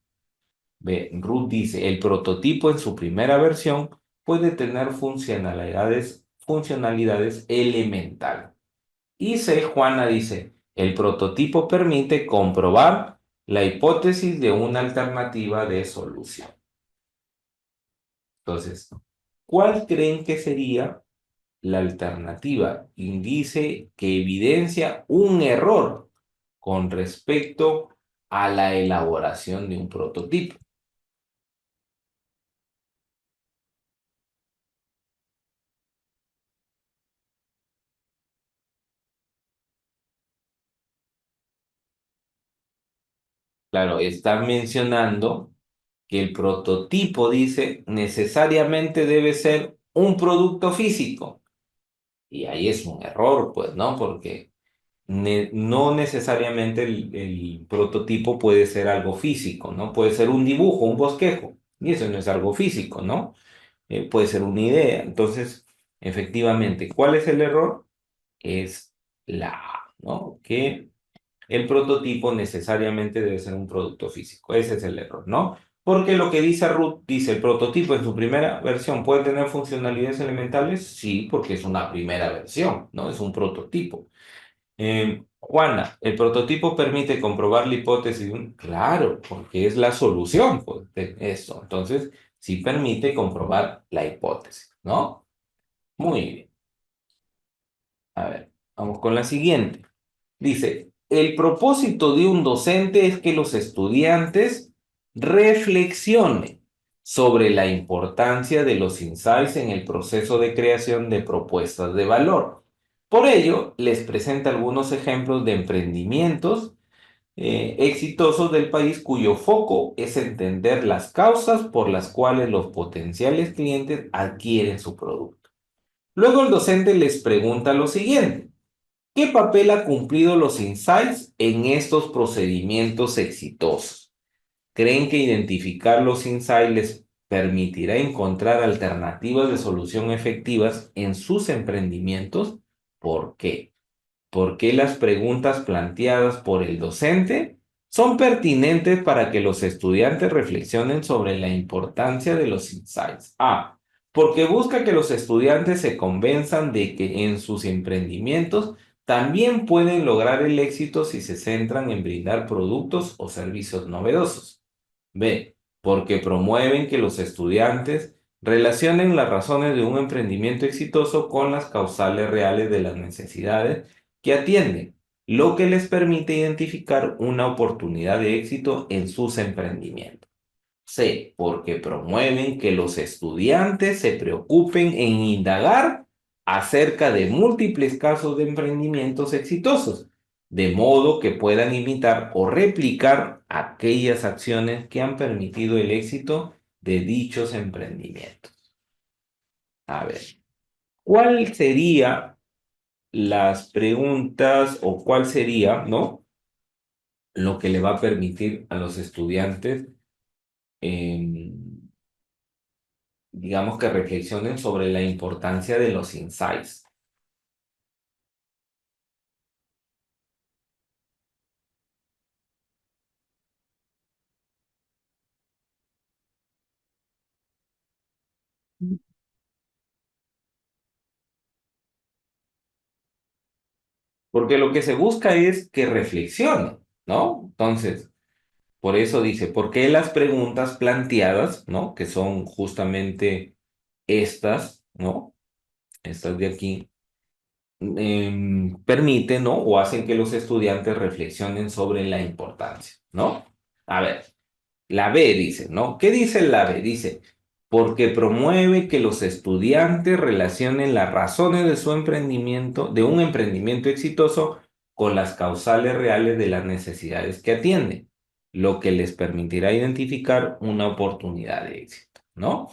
B. Ruth dice, el prototipo en su primera versión puede tener funcionalidades elementales. Y C. Juana dice, el prototipo permite comprobar la hipótesis de una alternativa de solución. Entonces, ¿cuál creen que sería la alternativa? Dice que evidencia un error con respecto a la elaboración de un prototipo. Claro, está mencionando que el prototipo, dice, necesariamente debe ser un producto físico. Y ahí es un error, pues, ¿no? Porque no necesariamente el prototipo puede ser algo físico, ¿no? Puede ser un dibujo, un bosquejo, y eso no es algo físico, ¿no? Puede ser una idea. Entonces, efectivamente, ¿cuál es el error? Es la A, ¿no? Que el prototipo necesariamente debe ser un producto físico. Ese es el error, ¿no? Porque lo que dice Ruth, dice, el prototipo en su primera versión puede tener funcionalidades elementales. Sí, porque es una primera versión, ¿no? Es un prototipo. Juana, ¿el prototipo permite comprobar la hipótesis? Claro, porque es la solución, pues, de eso. Entonces, sí permite comprobar la hipótesis, ¿no? Muy bien. A ver, vamos con la siguiente. Dice, el propósito de un docente es que los estudiantes reflexionen sobre la importancia de los insights en el proceso de creación de propuestas de valor. Por ello, les presenta algunos ejemplos de emprendimientos exitosos del país cuyo foco es entender las causas por las cuales los potenciales clientes adquieren su producto. Luego el docente les pregunta lo siguiente. ¿Qué papel ha cumplido los insights en estos procedimientos exitosos? ¿Creen que identificar los insights les permitirá encontrar alternativas de solución efectivas en sus emprendimientos? ¿Por qué? ¿Por qué las preguntas planteadas por el docente son pertinentes para que los estudiantes reflexionen sobre la importancia de los insights? A. porque busca que los estudiantes se convenzan de que en sus emprendimientos también pueden lograr el éxito si se centran en brindar productos o servicios novedosos. B, porque promueven que los estudiantes relacionen las razones de un emprendimiento exitoso con las causales reales de las necesidades que atienden, lo que les permite identificar una oportunidad de éxito en sus emprendimientos. C, porque promueven que los estudiantes se preocupen en indagar acerca de múltiples casos de emprendimientos exitosos, de modo que puedan imitar o replicar aquellas acciones que han permitido el éxito de dichos emprendimientos. A ver, ¿cuál sería las preguntas o cuál sería, ¿no? Lo que le va a permitir a los estudiantes digamos que reflexionen sobre la importancia de los insights. Porque lo que se busca es que reflexionen, ¿no? Entonces, por eso dice, ¿por qué las preguntas planteadas, ¿no? Que son justamente estas, ¿no? Estas de aquí, permiten, ¿no? O hacen que los estudiantes reflexionen sobre la importancia, ¿no? A ver. La B dice, ¿no? ¿Qué dice la B? Dice, porque promueve que los estudiantes relacionen las razones de su emprendimiento, de un emprendimiento exitoso, con las causales reales de las necesidades que atienden, lo que les permitirá identificar una oportunidad de éxito, ¿no?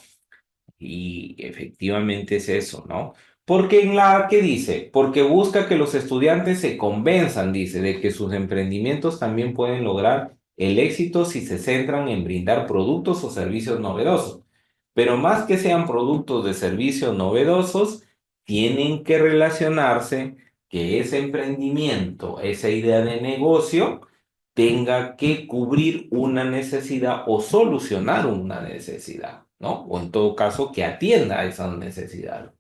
Y efectivamente es eso, ¿no? Porque en la que dice, porque busca que los estudiantes se convenzan, dice, de que sus emprendimientos también pueden lograr el éxito si se centran en brindar productos o servicios novedosos. Pero más que sean productos de servicios novedosos, tienen que relacionarse que ese emprendimiento, esa idea de negocio, tenga que cubrir una necesidad o solucionar una necesidad, ¿no? O en todo caso, que atienda a esa necesidad.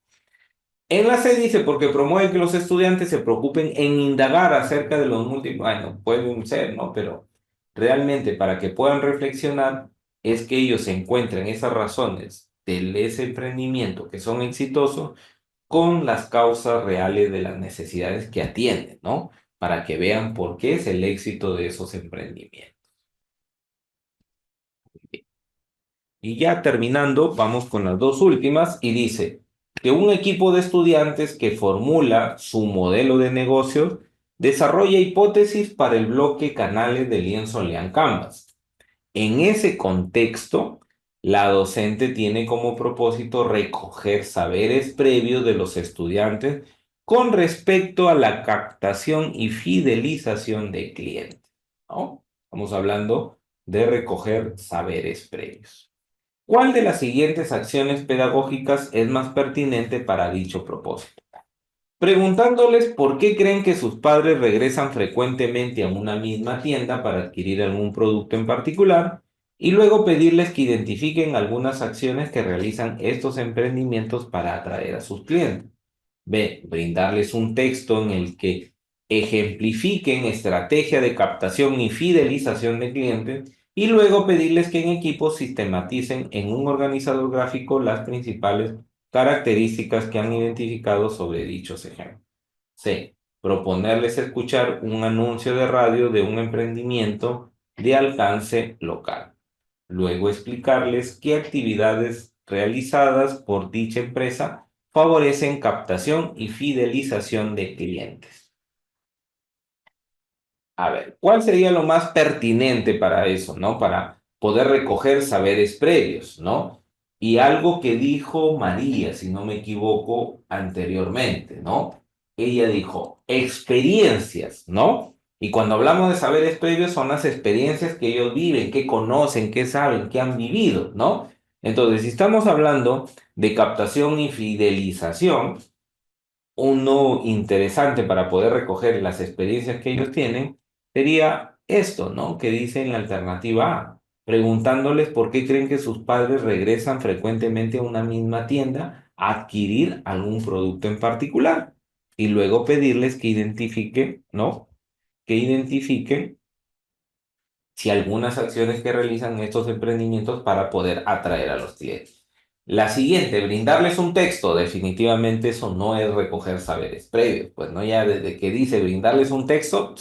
En la C dice, porque promueve que los estudiantes se preocupen en indagar acerca de los múltiples, bueno, pueden ser, ¿no? Pero realmente para que puedan reflexionar es que ellos encuentren esas razones de ese emprendimiento que son exitosos con las causas reales de las necesidades que atienden, ¿no? Para que vean por qué es el éxito de esos emprendimientos. Y ya terminando, vamos con las dos últimas y dice que un equipo de estudiantes que formula su modelo de negocio desarrolla hipótesis para el bloque canales de lienzo Lean Canvas. En ese contexto, la docente tiene como propósito recoger saberes previos de los estudiantes con respecto a la captación y fidelización de clientes, ¿no? Estamos hablando de recoger saberes previos. ¿Cuál de las siguientes acciones pedagógicas es más pertinente para dicho propósito? Preguntándoles por qué creen que sus padres regresan frecuentemente a una misma tienda para adquirir algún producto en particular y luego pedirles que identifiquen algunas acciones que realizan estos emprendimientos para atraer a sus clientes. B, brindarles un texto en el que ejemplifiquen estrategia de captación y fidelización de clientes y luego pedirles que en equipo sistematicen en un organizador gráfico las principales características que han identificado sobre dichos ejemplos. C, proponerles escuchar un anuncio de radio de un emprendimiento de alcance local. Luego explicarles qué actividades realizadas por dicha empresa favorecen captación y fidelización de clientes. A ver, ¿cuál sería lo más pertinente para eso, ¿no? Para poder recoger saberes previos, ¿no? Y algo que dijo María, si no me equivoco, anteriormente, ¿no? Ella dijo experiencias, ¿no? Y cuando hablamos de saberes previos son las experiencias que ellos viven, que conocen, que saben, que han vivido, ¿no? Entonces, si estamos hablando de captación y fidelización, uno interesante para poder recoger las experiencias que ellos tienen sería esto, ¿no? Que dice en la alternativa A. preguntándoles por qué creen que sus padres regresan frecuentemente a una misma tienda a adquirir algún producto en particular. Y luego pedirles que identifiquen, ¿no? Que identifiquen si algunas acciones que realizan estos emprendimientos para poder atraer a los clientes. La siguiente, brindarles un texto, definitivamente eso no es recoger saberes previos, pues no, ya desde que dice brindarles un texto,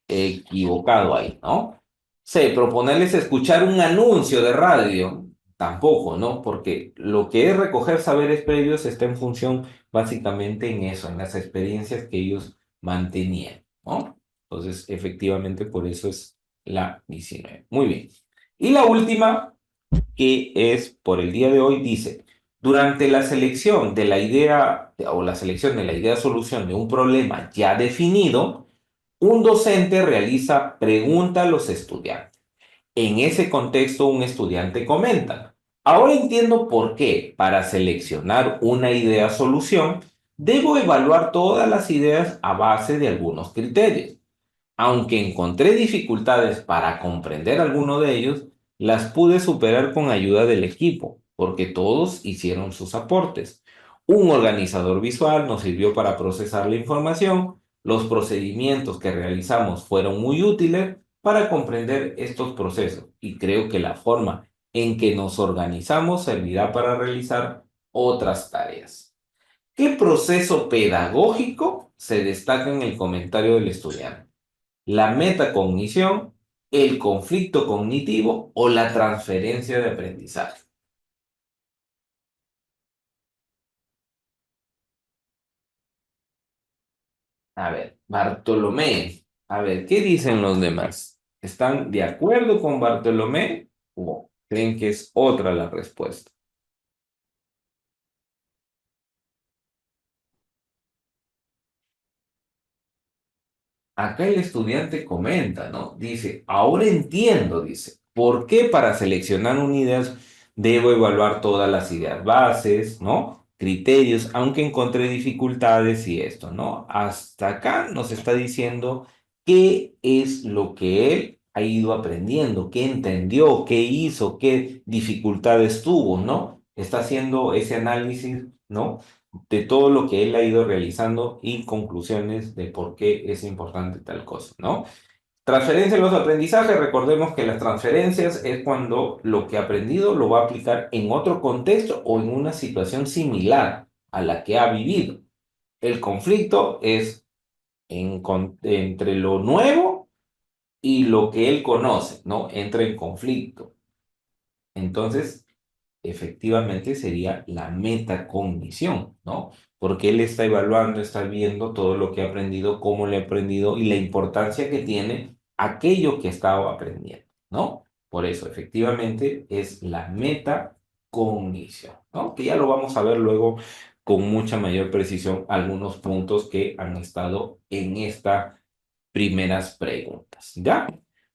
equivocado ahí, ¿no? C, proponerles escuchar un anuncio de radio, tampoco, ¿no? Porque lo que es recoger saberes previos está en función básicamente en eso, en las experiencias que ellos mantenían, ¿no? Entonces, efectivamente, por eso es la 19. Muy bien. Y la última, que es por el día de hoy, dice, durante la selección de la idea o la selección de la idea solución de un problema ya definido, un docente realiza pregunta a los estudiantes. En ese contexto, un estudiante comenta, ahora entiendo por qué, para seleccionar una idea solución, debo evaluar todas las ideas a base de algunos criterios. Aunque encontré dificultades para comprender alguno de ellos, las pude superar con ayuda del equipo, porque todos hicieron sus aportes. Un organizador visual nos sirvió para procesar la información. Los procedimientos que realizamos fueron muy útiles para comprender estos procesos y creo que la forma en que nos organizamos servirá para realizar otras tareas. ¿Qué proceso pedagógico se destaca en el comentario del estudiante? ¿La metacognición, el conflicto cognitivo o la transferencia de aprendizaje? A ver, Bartolomé. A ver, ¿qué dicen los demás? ¿Están de acuerdo con Bartolomé o creen que es otra la respuesta? Acá el estudiante comenta, ¿no? Dice, ahora entiendo, dice, ¿por qué para seleccionar unidades debo evaluar todas las ideas bases, ¿no? Criterios, aunque encontré dificultades y esto, ¿no? Hasta acá nos está diciendo qué es lo que él ha ido aprendiendo, qué entendió, qué hizo, qué dificultades tuvo, ¿no? Está haciendo ese análisis, ¿no? De todo lo que él ha ido realizando y conclusiones de por qué es importante tal cosa, ¿no? Transferencia de los aprendizajes, recordemos que las transferencias es cuando lo que ha aprendido lo va a aplicar en otro contexto o en una situación similar a la que ha vivido. El conflicto es entre lo nuevo y lo que él conoce, ¿no? Entra en conflicto. Entonces, efectivamente sería la metacognición, ¿no? Porque él está evaluando, está viendo todo lo que ha aprendido, cómo le ha aprendido y la importancia que tiene aquello que estaba aprendiendo, ¿no? Por eso, efectivamente, es la metacognición, ¿no? Que ya lo vamos a ver luego con mucha mayor precisión algunos puntos que han estado en estas primeras preguntas, ¿ya?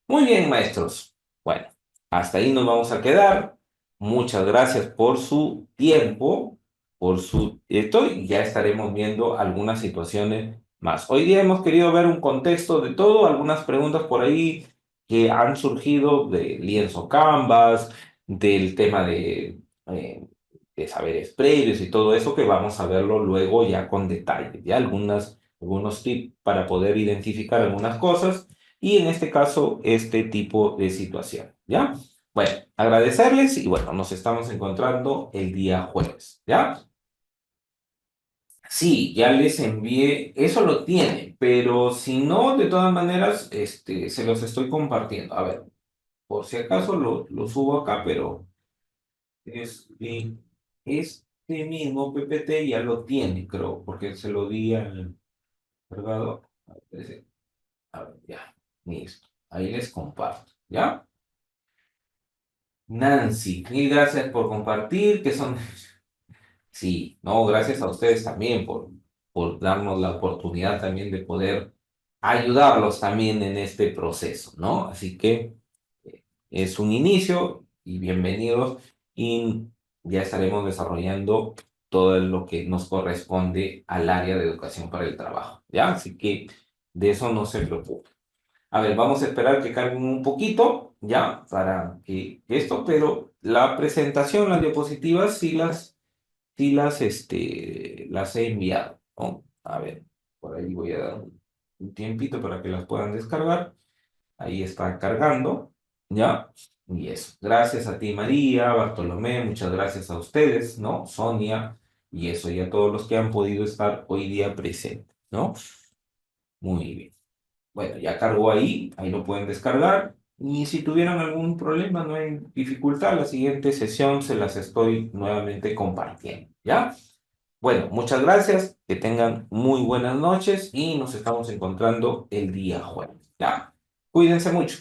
Muy bien, maestros. Bueno, hasta ahí nos vamos a quedar. Muchas gracias por su tiempo, por su esto, y ya estaremos viendo algunas situaciones más. Hoy día hemos querido ver un contexto de todo, algunas preguntas por ahí que han surgido de lienzo Canvas, del tema de saberes previos y todo eso, que vamos a verlo luego ya con detalle, ya algunos tips para poder identificar algunas cosas y en este caso este tipo de situación, ¿ya? Bueno, agradecerles y bueno, nos estamos encontrando el día jueves, ¿ya? Sí, ya les envié, eso lo tiene, pero si no, de todas maneras, se los estoy compartiendo. A ver, por si acaso lo subo acá, pero este, este mismo PPT ya lo tiene, creo, porque se lo di al cargador. A ver, ya, listo. Ahí les comparto, ¿ya? Nancy, mil gracias por compartir, que son... Sí, no, gracias a ustedes también por darnos la oportunidad también de poder ayudarlos también en este proceso, ¿no? Así que es un inicio y bienvenidos y ya estaremos desarrollando todo lo que nos corresponde al área de educación para el trabajo, ¿ya? Así que de eso no se preocupen. A ver, vamos a esperar que carguen un poquito, ya, para que esto, pero la presentación, las diapositivas, las he enviado, ¿no? A ver, por ahí voy a dar un tiempito para que las puedan descargar. Ahí está cargando, ¿ya? Y eso. Gracias a ti, María, Bartolomé, muchas gracias a ustedes, ¿no? Sonia, y eso, y a todos los que han podido estar hoy día presentes, ¿no? Muy bien. Bueno, ya cargó ahí lo pueden descargar. Y si tuvieran algún problema, no hay dificultad, la siguiente sesión se las estoy nuevamente compartiendo, ¿ya? Bueno, muchas gracias, que tengan muy buenas noches y nos estamos encontrando el día jueves, ¿ya? Cuídense mucho.